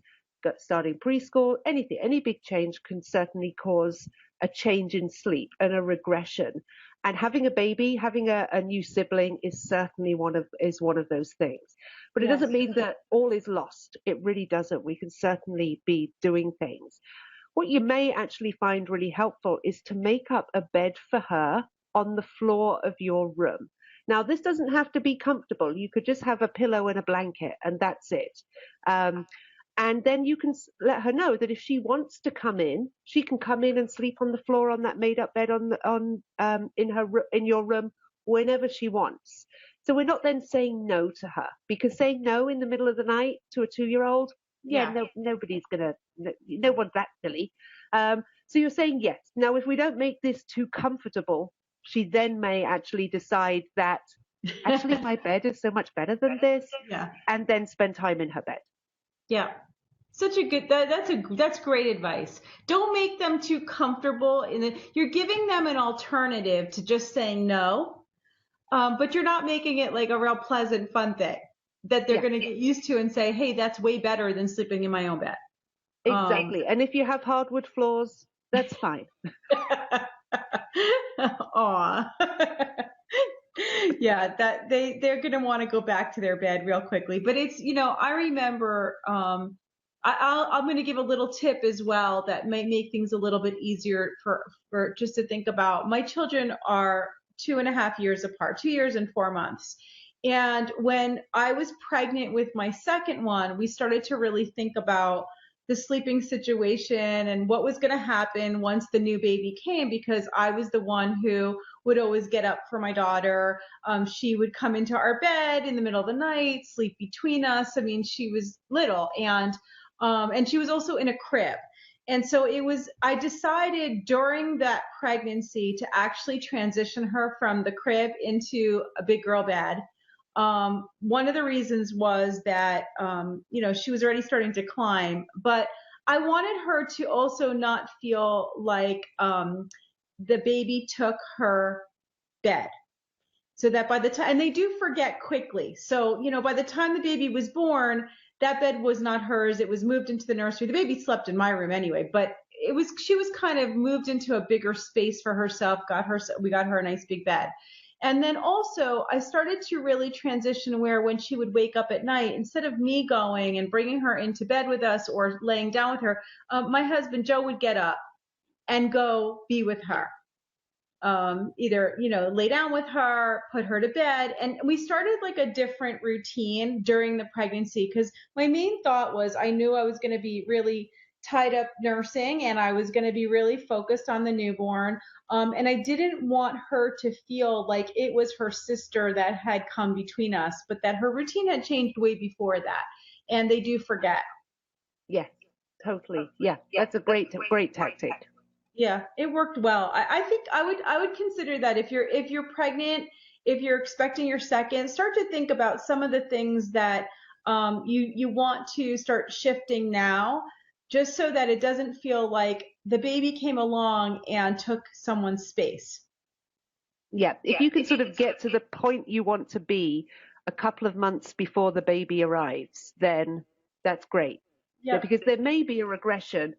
starting preschool, anything. Any big change can certainly cause a change in sleep and a regression. And having a baby, having a new sibling is certainly one of those things. But it doesn't mean that all is lost. It really doesn't. We can certainly be doing things. What you may actually find really helpful is to make up a bed for her on the floor of your room. Now, this doesn't have to be comfortable. You could just have a pillow and a blanket, and that's it. And then you can let her know that if she wants to come in, she can come in and sleep on the floor on that made-up bed in your room whenever she wants. So we're not then saying no to her, because saying no in the middle of the night to a 2-year-old, nobody's gonna, no one's that silly. So you're saying yes. Now, if we don't make this too comfortable, she then may actually decide that actually my bed is so much better than this, and then spend time in her bed. Yeah. Such a good, that's great advice. Don't make them too comfortable you're giving them an alternative to just saying no, but you're not making it like a real pleasant, fun thing that they're going to get used to and say, hey, that's way better than sleeping in my own bed. Exactly. And if you have hardwood floors, that's fine. Aw. Yeah, that they're going to want to go back to their bed real quickly. But it's, I remember, I'm going to give a little tip as well that might make things a little bit easier for just to think about. My children are 2.5 years apart, 2 years and 4 months. And when I was pregnant with my second one, we started to really think about the sleeping situation and what was going to happen once the new baby came, because I was the one who would always get up for my daughter. She would come into our bed in the middle of the night, sleep between us. I mean, she was little, and she was also in a crib. And so I decided during that pregnancy to actually transition her from the crib into a big girl bed. One of the reasons was that, she was already starting to climb, but I wanted her to also not feel like the baby took her bed. So that by the time, and they do forget quickly. So, by the time the baby was born, that bed was not hers. It was moved into the nursery. The baby slept in my room anyway, but she was kind of moved into a bigger space for herself. We got her a nice big bed. And then also I started to really transition where when she would wake up at night, instead of me going and bringing her into bed with us or laying down with her, my husband Joe would get up and go be with her. either, lay down with her, put her to bed. And we started like a different routine during the pregnancy because my main thought was I knew I was going to be really tied up nursing and I was going to be really focused on the newborn. And I didn't want her to feel like it was her sister that had come between us, but that her routine had changed way before that. And they do forget. Yes, totally. Yeah, that's a great tactic. Yeah, it worked well. I think I would consider that if you're pregnant, if you're expecting your second, start to think about some of the things that you want to start shifting now, just so that it doesn't feel like the baby came along and took someone's space. Yeah, if you can sort of get to the point you want to be a couple of months before the baby arrives, then that's great. Yeah, because there may be a regression,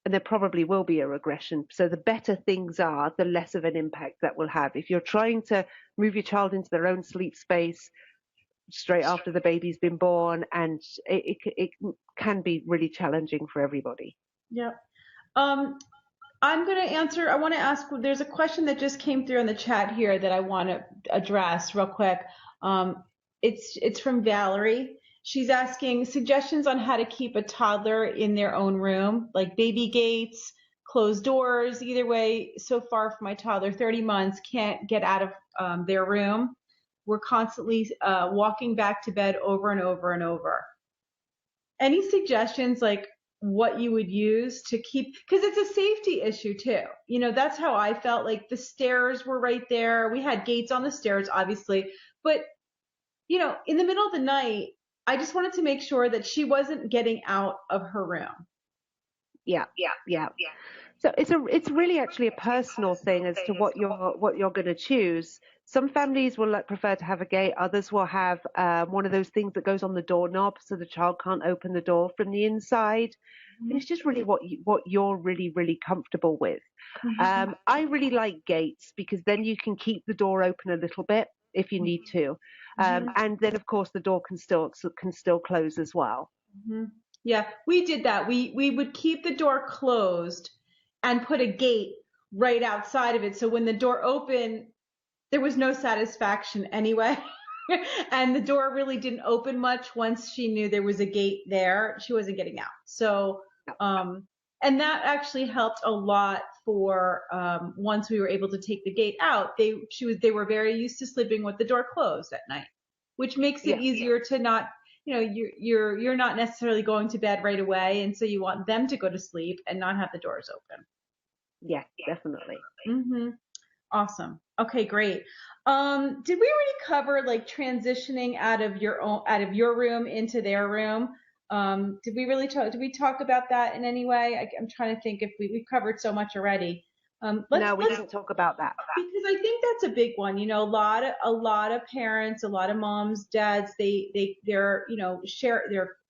and there probably will be a regression. So the better things are, the less of an impact that will have. If you're trying to move your child into their own sleep space straight after the baby's been born, and it can be really challenging for everybody. Yeah. I'm going to answer. I want to ask, there's a question that just came through in the chat here that I want to address real quick. It's from Valerie. She's asking suggestions on how to keep a toddler in their own room, like baby gates, closed doors. Either way, so far for my toddler, 30 months, can't get out of their room. We're constantly walking back to bed over and over and over. Any suggestions like what you would use to keep, because it's a safety issue too. That's how I felt. Like the stairs were right there. We had gates on the stairs, obviously, but in the middle of the night, I just wanted to make sure that she wasn't getting out of her room. Yeah. So it's really actually a personal thing as to what you're going to choose. Some families will prefer to have a gate. Others will have one of those things that goes on the doorknob, so the child can't open the door from the inside. Mm-hmm. And it's just really what you're really, really comfortable with. Mm-hmm. I really like gates because then you can keep the door open a little bit if you need to, and then of course the door can still close as well. Mm-hmm. Yeah, we did that. We would keep the door closed and put a gate right outside of it. So when the door opened, there was no satisfaction anyway. And the door really didn't open much once she knew there was a gate there. She wasn't getting out. So, and that actually helped a lot for once we were able to take the gate out. They were very used to sleeping with the door closed at night, which makes it easier to not, you're not necessarily going to bed right away, and so you want them to go to sleep and not have the doors open. Yeah, definitely. Mm-hmm. Awesome. Okay, great. Did we already cover like transitioning out of your room into their room? Did we talk about that in any way? I'm trying to think if we've covered so much already. No, we didn't talk about that. Because I think that's a big one. A lot of parents, a lot of moms, dads, they're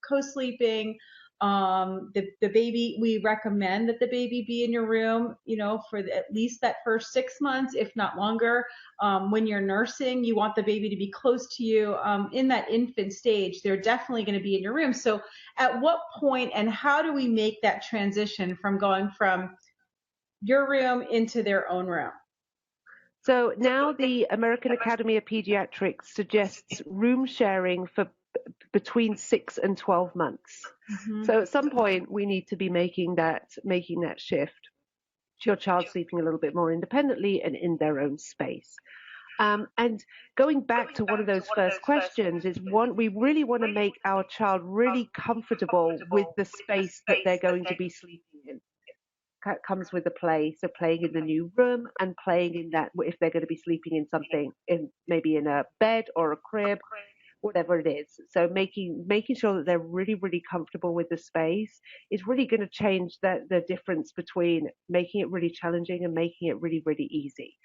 co-sleeping. The baby, we recommend that the baby be in your room, for at least that first 6 months, if not longer. When you're nursing, you want the baby to be close to you. In that infant stage, they're definitely going to be in your room. So at what point and how do we make that transition from going from your room into their own room? So now the American Academy of Pediatrics suggests room sharing for between 6 and 12 months. Mm-hmm. So at some point we need to be making that shift to your child sleeping a little bit more independently and in their own space. And going back to one of those first questions is we really want to make our child really comfortable with the space that they're going to be sleeping in. That comes with the play, so playing in the new room and playing in that if they're going to be sleeping in something, maybe in a bed or a crib, whatever it is. So making sure that they're really, really comfortable with the space is really going to change the difference between making it really challenging and making it really, really easy.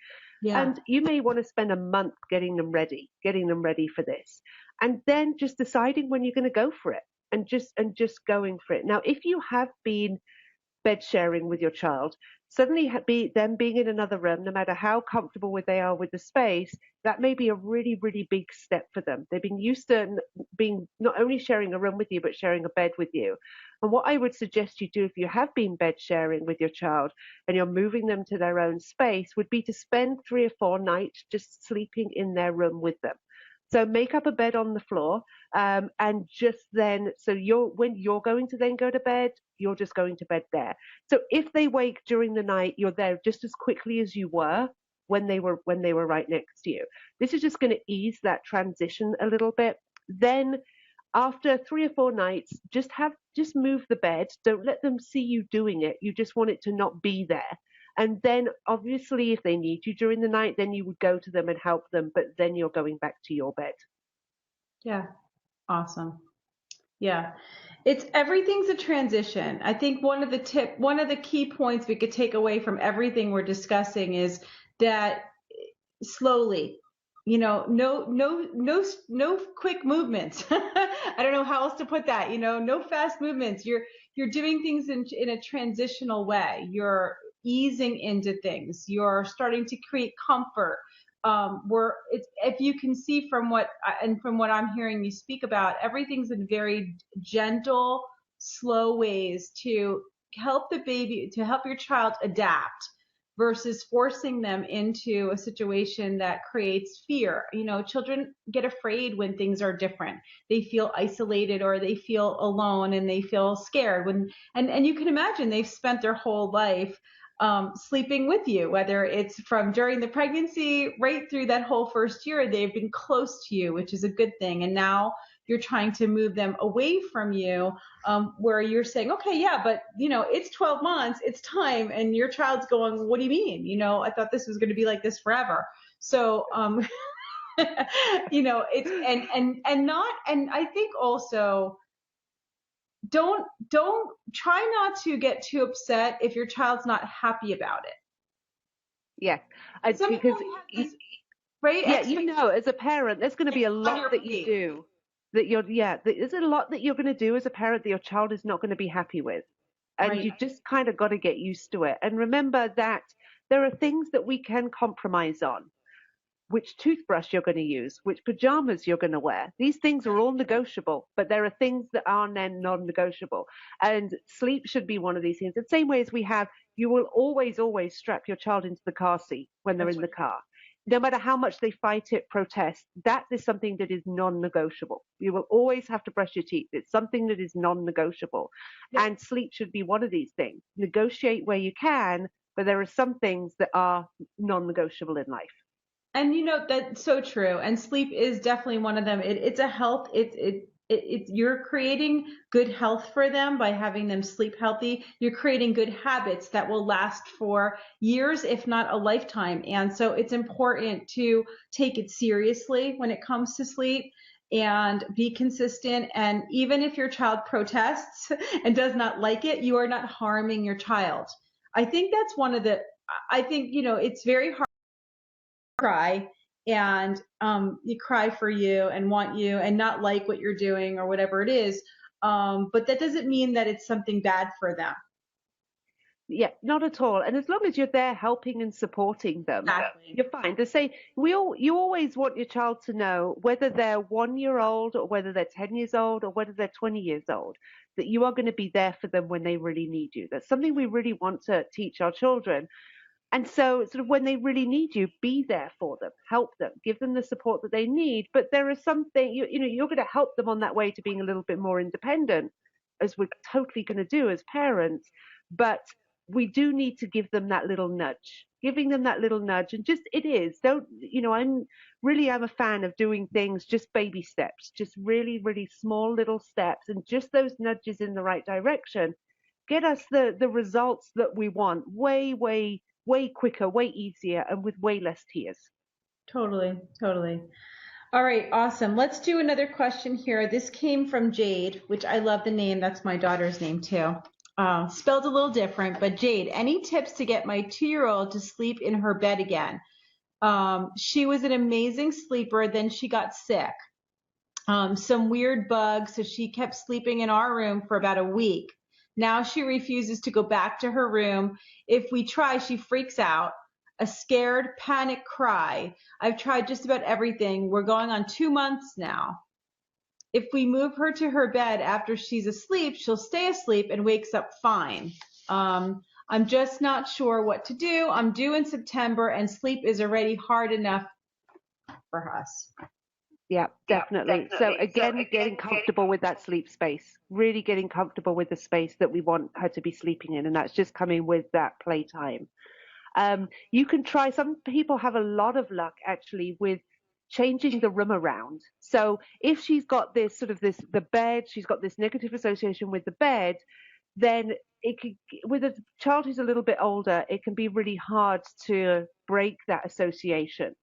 Yeah. And you may want to spend a month getting them ready for this, and then just deciding when you're going to go for it and just going for it. Now, if you have been bed sharing with your child, suddenly them being in another room, no matter how comfortable they are with the space, that may be a really, really big step for them. They've been used to being not only sharing a room with you, but sharing a bed with you. And what I would suggest you do if you have been bed sharing with your child and you're moving them to their own space would be to spend 3 or 4 nights just sleeping in their room with them. So make up a bed on the floor, and just then, so when you're going to then go to bed, you're just going to bed there. So if they wake during the night, you're there just as quickly as you were when they were right next to you. This is just going to ease that transition a little bit. Then after 3 or 4 nights, just move the bed. Don't let them see you doing it. You just want it to not be there. And then obviously if they need you during the night, then you would go to them and help them, but then you're going back to your bed. Yeah. Awesome. Yeah. Everything's a transition. I think one of the key points we could take away from everything we're discussing is that slowly, no quick movements. I don't know how else to put that, no fast movements. You're doing things in a transitional way. You're easing into things. You're starting to create comfort. If you can see from what I'm hearing you speak about, everything's in very gentle, slow ways to help your child adapt versus forcing them into a situation that creates fear. Children get afraid when things are different. They feel isolated or they feel alone and they feel scared and you can imagine they've spent their whole life sleeping with you, whether it's from during the pregnancy right through that whole first year. They've been close to you, which is a good thing. And now you're trying to move them away from you, where you're saying, okay, yeah, but it's 12 months, it's time. And your child's going, what do you mean? I thought this was going to be like this forever. So, and I think also, don't try not to get too upset if your child's not happy about it. Yeah, because right? Yeah, as a parent, there's going to be a lot that you do there's a lot that you're going to do as a parent that your child is not going to be happy with, and right. You just kind of got to get used to it. And remember that there are things that we can compromise on. Which toothbrush you're going to use, which pajamas you're going to wear. These things are all negotiable, but there are things that are then non-negotiable. And sleep should be one of these things. The same way as you will always strap your child into the car seat when they're in the car. No matter how much they fight it, protest, that is something that is non-negotiable. You will always have to brush your teeth. It's something that is non-negotiable. Yeah. And sleep should be one of these things. Negotiate where you can, but there are some things that are non-negotiable in life. And that's so true. And sleep is definitely one of them. It's a health. You're creating good health for them by having them sleep healthy. You're creating good habits that will last for years, if not a lifetime. And so it's important to take it seriously when it comes to sleep and be consistent. And even if your child protests and does not like it, you are not harming your child. I think that's it's very hard. Cry and you cry for you and want you and not like what you're doing or whatever it is, but that doesn't mean that it's something bad for them. Yeah, not at all. And as long as you're there helping and supporting them, exactly. You're fine. To say you always want your child to know, whether they're 1 year old or whether they're 10 years old or whether they're 20 years old, that you are going to be there for them when they really need you. That's something we really want to teach our children. And so sort of when they really need you, be there for them, help them, give them the support that they need. But there is something, you're going to help them on that way to being a little bit more independent, as we're totally going to do as parents. But we do need to give them that little nudge, giving them that little nudge. And just, I'm a fan of doing things, just baby steps, just really, really small little steps. And just those nudges in the right direction get us the results that we want way quicker, way easier, and with way less tears. Totally. All right, awesome. Let's do another question here. This came from Jade, which I love the name. That's my daughter's name too. Spelled a little different, but Jade, any tips to get my 2-year-old to sleep in her bed again? She was an amazing sleeper, then she got sick. Some weird bugs, so she kept sleeping in our room for about a week. Now she refuses to go back to her room. If we try, she freaks out. A scared panic cry. I've tried just about everything. We're going on 2 months now. If we move her to her bed after she's asleep, she'll stay asleep and wakes up fine. I'm just not sure what to do. I'm due in September and sleep is already hard enough for us. Yeah, definitely. So again, getting comfortable with that sleep space, really getting comfortable with the space that we want her to be sleeping in. And that's just coming with that playtime. You can try, some people have a lot of luck actually with changing the room around. So if she's got this sort of the bed, she's got this negative association with the bed, then it could, with a child who's a little bit older, it can be really hard to break that association.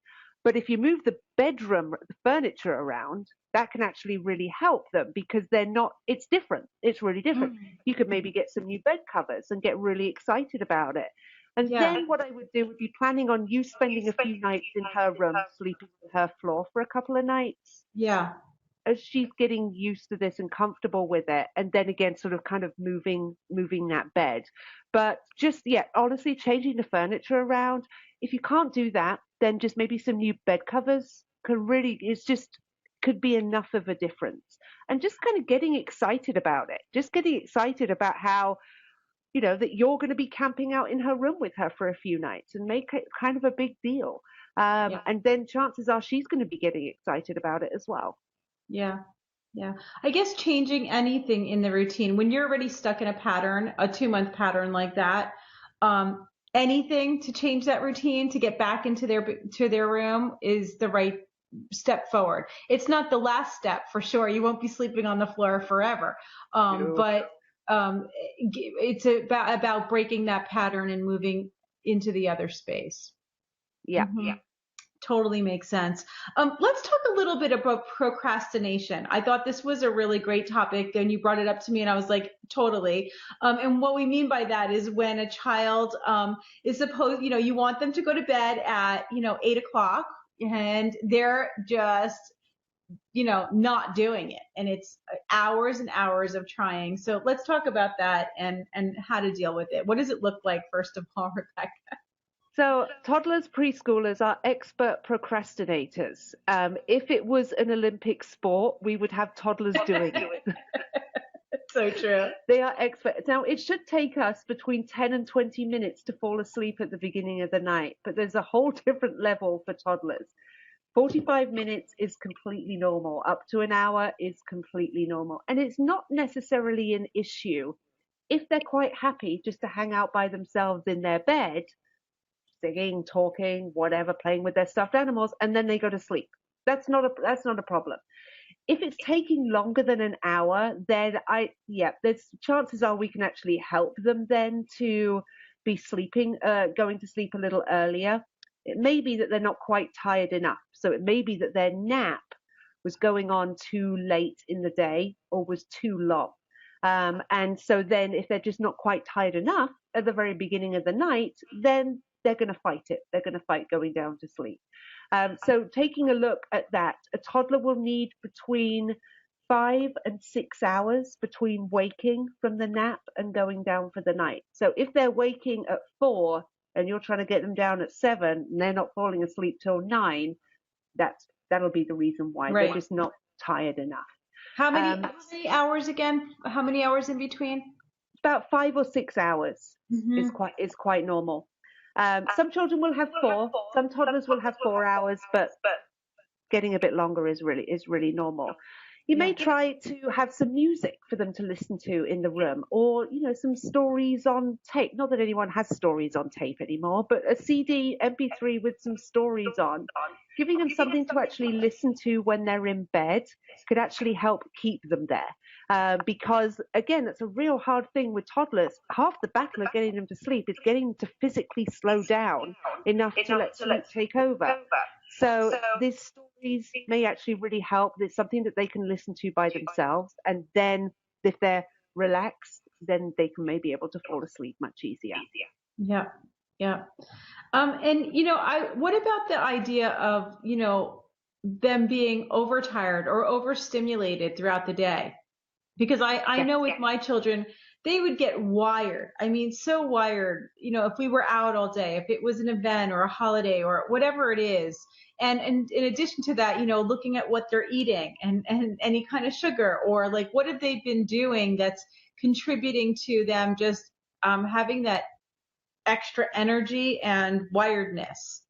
But if you move the bedroom, the furniture around, that can actually really help them because they're not, it's different. It's really different. You could maybe get some new bed covers and get really excited about it. And then what I would do would be planning on you spending a few nights in her room, sleeping on her floor for a couple of nights. Yeah. As she's getting used to this and comfortable with it, and then again sort of kind of moving that bed. But just honestly changing the furniture around. If you can't do that, then just maybe some new bed covers could be enough of a difference. And just kind of getting excited about it. Just getting excited about how, that you're going to be camping out in her room with her for a few nights and make it kind of a big deal. And then chances are she's going to be getting excited about it as well. Yeah. Yeah. I guess changing anything in the routine, when you're already stuck in a pattern, a 2-month pattern like that, anything to change that routine, to get back into their room is the right step forward. It's not the last step for sure. You won't be sleeping on the floor forever. But it's about breaking that pattern and moving into the other space. Yeah. Mm-hmm. Yeah. Totally makes sense. Let's talk a little bit about procrastination. I thought this was a really great topic, and you brought it up to me, and I was like, totally. And what we mean by that is when a child is supposed, you want them to go to bed at, 8 o'clock, and they're just, not doing it. And it's hours and hours of trying. So let's talk about that and how to deal with it. What does it look like, first of all, Rebecca? So toddlers, preschoolers are expert procrastinators. If it was an Olympic sport, we would have toddlers doing it. So true. They are experts. Now, it should take us between 10 and 20 minutes to fall asleep at the beginning of the night, but there's a whole different level for toddlers. 45 minutes is completely normal. Up to an hour is completely normal. And it's not necessarily an issue if they're quite happy just to hang out by themselves in their bed, singing, talking, whatever, playing with their stuffed animals, and then they go to sleep. That's not a problem. If it's taking longer than an hour, then there's chances are we can actually help them then to be sleeping, going to sleep a little earlier. It may be that they're not quite tired enough. So it may be that their nap was going on too late in the day or was too long. And so then if they're just not quite tired enough at the very beginning of the night, then they're going to fight it. They're going to fight going down to sleep. So taking a look at that, a toddler will need between 5 and 6 hours between waking from the nap and going down for the night. So if they're waking at 4 and you're trying to get them down at 7 and they're not falling asleep till 9, that'll be the reason why. Right. They're just not tired enough. How many hours again? How many hours in between? About 5 or 6 hours is quite normal. Some children will have 4. Some toddlers will have 4 hours, but getting a bit longer is really normal. You may try to have some music for them to listen to in the room, or some stories on tape. Not that anyone has stories on tape anymore, but a CD, MP3 with some stories on. Giving them something to actually listen to when they're in bed could actually help keep them there. Because again, it's a real hard thing with toddlers. Half the battle of getting them to sleep is getting them to physically slow down enough to let sleep take over. So these stories may actually really help. There's something that they can listen to by themselves. And then if they're relaxed, then they can maybe able to fall asleep much easier. Yeah. Yeah. And, what about the idea of, them being overtired or overstimulated throughout the day? Because I know with my children, they would get wired. I mean, so wired, if we were out all day, if it was an event or a holiday or whatever it is. And in addition to that, looking at what they're eating and any kind of sugar, or like, what have they been doing that's contributing to them just having that extra energy and wiredness.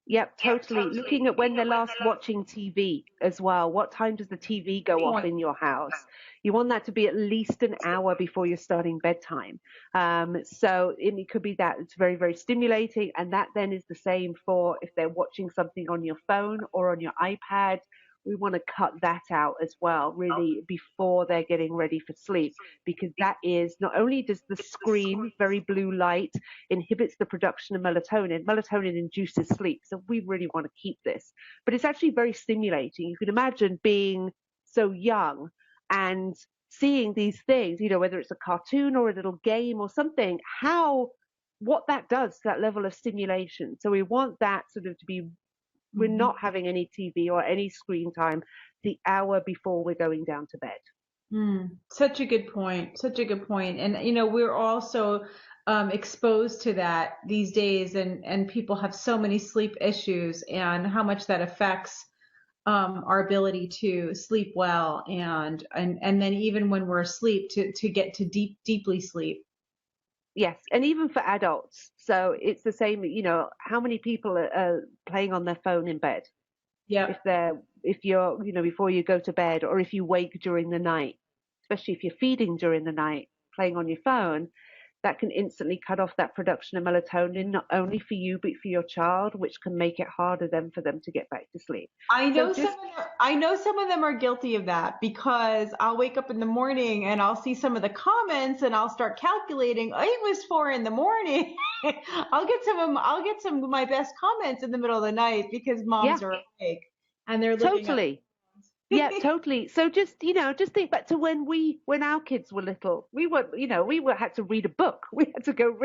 Yep, totally. Looking at when they're last watching TV as well. What time does the TV go off in your house? You want that to be at least an hour before you're starting bedtime. So it could be that it's very, very stimulating. And that then is the same for if they're watching something on your phone or on your iPad. We want to cut that out as well, really, before they're getting ready for sleep, because that is not only does the screen, very blue light, inhibits the production of melatonin. Melatonin induces sleep, so we really want to keep this. But it's actually very stimulating. You can imagine being so young and seeing these things, whether it's a cartoon or a little game or something, what that does to that level of stimulation. So we want that sort of to be, we're not having any TV or any screen time the hour before we're going down to bed. Such a good point. Such a good point. And, we're also exposed to that these days, and people have so many sleep issues, and how much that affects our ability to sleep well, and then even when we're asleep to get to deeply sleep. Yes, and even for adults. So it's the same, how many people are playing on their phone in bed? Yeah. If you're, before you go to bed, or if you wake during the night, especially if you're feeding during the night, playing on your phone, that can instantly cut off that production of melatonin, not only for you, but for your child, which can make it harder then for them to get back to sleep. I know some of them are guilty of that, because I'll wake up in the morning and I'll see some of the comments and I'll start calculating, it was 4 a.m. I'll get some of my best comments in the middle of the night because moms are awake and they're looking totally. Yeah, totally. So just think back to when our kids were little. We had to read a book. We had to go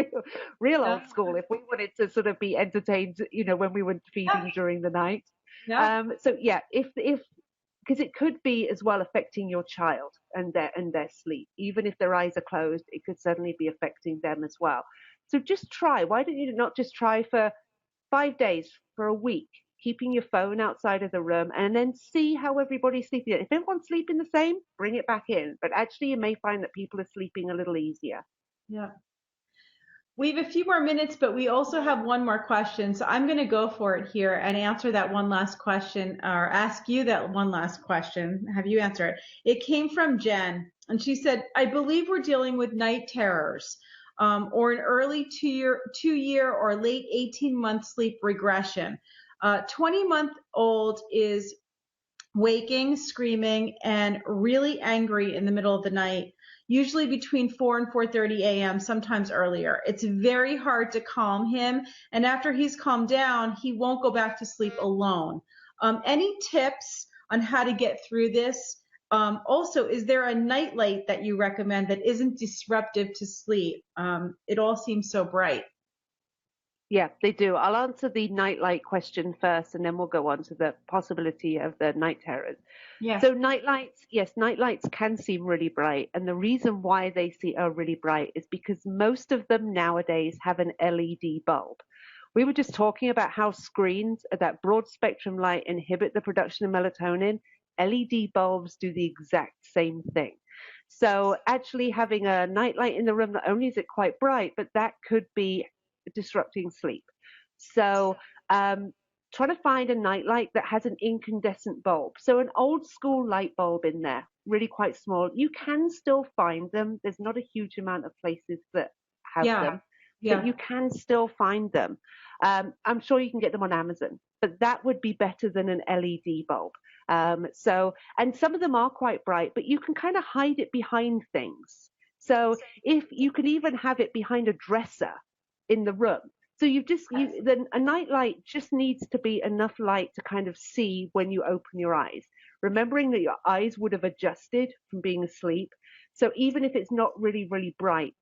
real old school if we wanted to sort of be entertained, when we were feeding during the night. Yeah. So yeah, if because it could be as well affecting your child and their sleep. Even if their eyes are closed, it could certainly be affecting them as well. So just try. Why don't you not just try for 5 days, for a week, keeping your phone outside of the room, and then see how everybody's sleeping. If everyone's sleeping the same, bring it back in. But actually, you may find that people are sleeping a little easier. Yeah. We have a few more minutes, but we also have one more question. So I'm going to go for it here and answer that one last question, or ask you that one last question. Have you answer it? It came from Jen, and she said, I believe we're dealing with night terrors, or an early two-year or late 18-month sleep regression. 20-month-old is waking, screaming, and really angry in the middle of the night, usually between 4 and 4:30 a.m., sometimes earlier. It's very hard to calm him, and after he's calmed down, he won't go back to sleep alone. Any tips on how to get through this? Also, is there a nightlight that you recommend that isn't disruptive to sleep? It all seems so bright. Yeah, they do. I'll answer the nightlight question first, and then we'll go on to the possibility of the night terrors. Yeah. So nightlights can seem really bright. And the reason why they are really bright is because most of them nowadays have an LED bulb. We were just talking about how screens, that broad spectrum light, inhibit the production of melatonin. LED bulbs do the exact same thing. So actually having a nightlight in the room, not only is it quite bright, but that could be disrupting sleep. So try to find a nightlight that has an incandescent bulb. So an old school light bulb in there, really quite small. You can still find them. There's not a huge amount of places that have them, but you can still find them. I'm sure you can get them on Amazon, but that would be better than an LED bulb. And some of them are quite bright, but you can kind of hide it behind things. So if you can even have it behind a dresser in the room. So then a nightlight just needs to be enough light to kind of see when you open your eyes, remembering that your eyes would have adjusted from being asleep. So even if it's not really, really bright,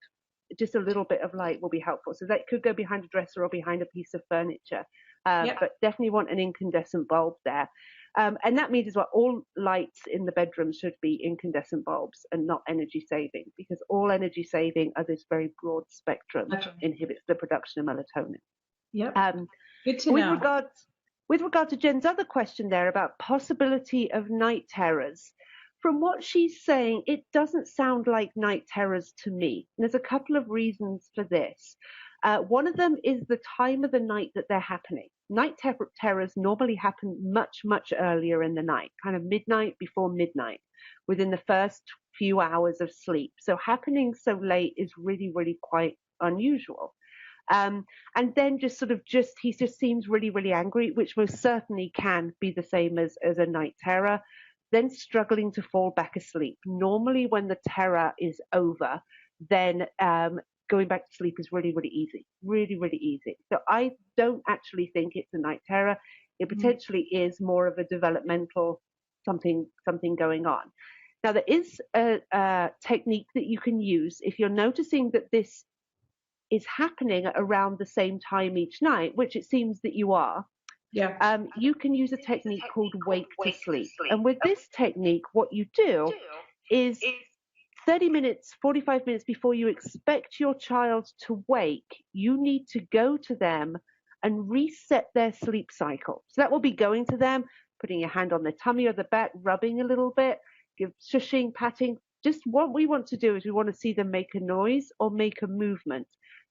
just a little bit of light will be helpful. So that could go behind a dresser or behind a piece of furniture, but definitely want an incandescent bulb there. And that means as well, all lights in the bedroom should be incandescent bulbs and not energy saving, because all energy saving are this very broad spectrum, inhibits the production of melatonin. Yep. Good to with know. With regard to Jen's other question there about possibility of night terrors, from what she's saying, it doesn't sound like night terrors to me. And there's a couple of reasons for this. One of them is the time of the night that they're happening. Night terrors normally happen much, much earlier in the night, kind of midnight, before midnight, within the first few hours of sleep. So happening so late is really, really quite unusual. And then he just seems really, really angry, which most certainly can be the same as a night terror. Then struggling to fall back asleep. Normally when the terror is over, then going back to sleep is really, really easy, really, really easy. So I don't actually think it's a night terror. It potentially is more of a developmental something going on. Now, there is a technique that you can use if you're noticing that this is happening around the same time each night, which it seems that you are. Yeah. You can use a technique called wake to sleep. And with this technique, what you do is 30 minutes, 45 minutes before you expect your child to wake, you need to go to them and reset their sleep cycle. So that will be going to them, putting your hand on their tummy or the back, rubbing a little bit, shushing, patting. Just what we want to do is we want to see them make a noise or make a movement.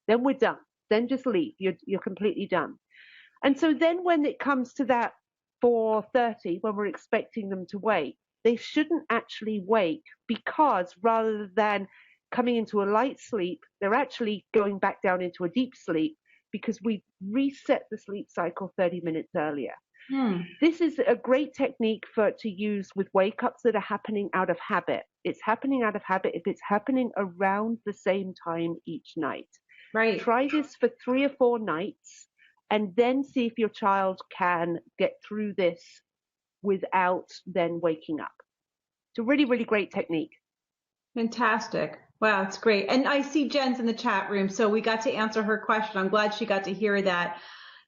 Then we're done. Then just leave. You're completely done. And so then when it comes to that 4:30, when we're expecting them to wake, they shouldn't actually wake, because rather than coming into a light sleep, they're actually going back down into a deep sleep, because we reset the sleep cycle 30 minutes earlier. This is a great technique to use with wake-ups that are happening out of habit. It's happening out of habit if it's happening around the same time each night. Right. Try this for 3 or 4 nights, and then see if your child can get through this without then waking up. It's a really, really great technique. Fantastic. Wow, it's great. And I see Jen's in the chat room, so we got to answer her question. I'm glad she got to hear that.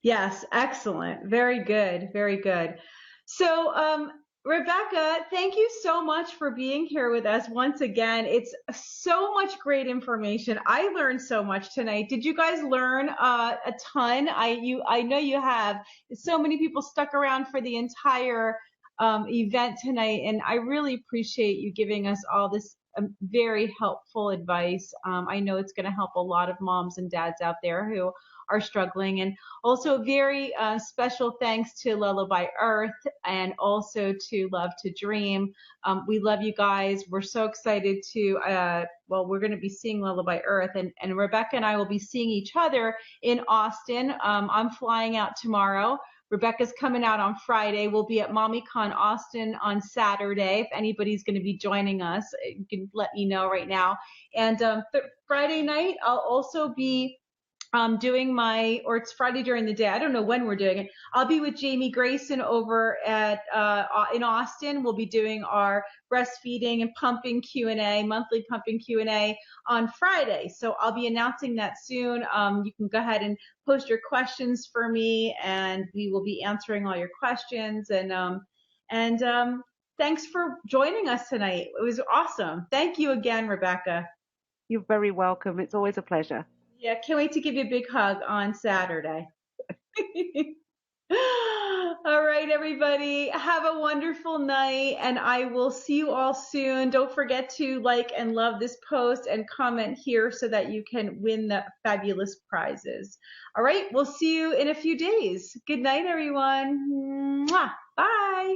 Yes, excellent. Very good. Very good. So, Rebecca, thank you so much for being here with us once again. It's so much great information. I learned so much tonight. Did you guys learn a ton? I know you have. So many people stuck around for the entire event tonight, and I really appreciate you giving us all this very helpful advice. I know it's going to help a lot of moms and dads out there who are struggling. And also very special thanks to Lullaby Earth and also to Love to Dream. We love you guys. We're so excited to, we're going to be seeing Lullaby Earth, and Rebecca and I will be seeing each other in Austin. I'm flying out tomorrow. Rebecca's coming out on Friday. We'll be at MommyCon Austin on Saturday. If anybody's going to be joining us, you can let me know right now. And Friday night, I'll also be it's Friday during the day. I don't know when we're doing it. I'll be with Jamie Grayson over at in Austin. We'll be doing our breastfeeding and pumping Q&A, monthly pumping Q&A on Friday. So I'll be announcing that soon. You can go ahead and post your questions for me, and we will be answering all your questions. And thanks for joining us tonight. It was awesome. Thank you again, Rebecca. You're very welcome. It's always a pleasure. Yeah, can't wait to give you a big hug on Saturday. All right, everybody, have a wonderful night, and I will see you all soon. Don't forget to like and love this post and comment here so that you can win the fabulous prizes. All right, we'll see you in a few days. Good night, everyone. Mwah. Bye.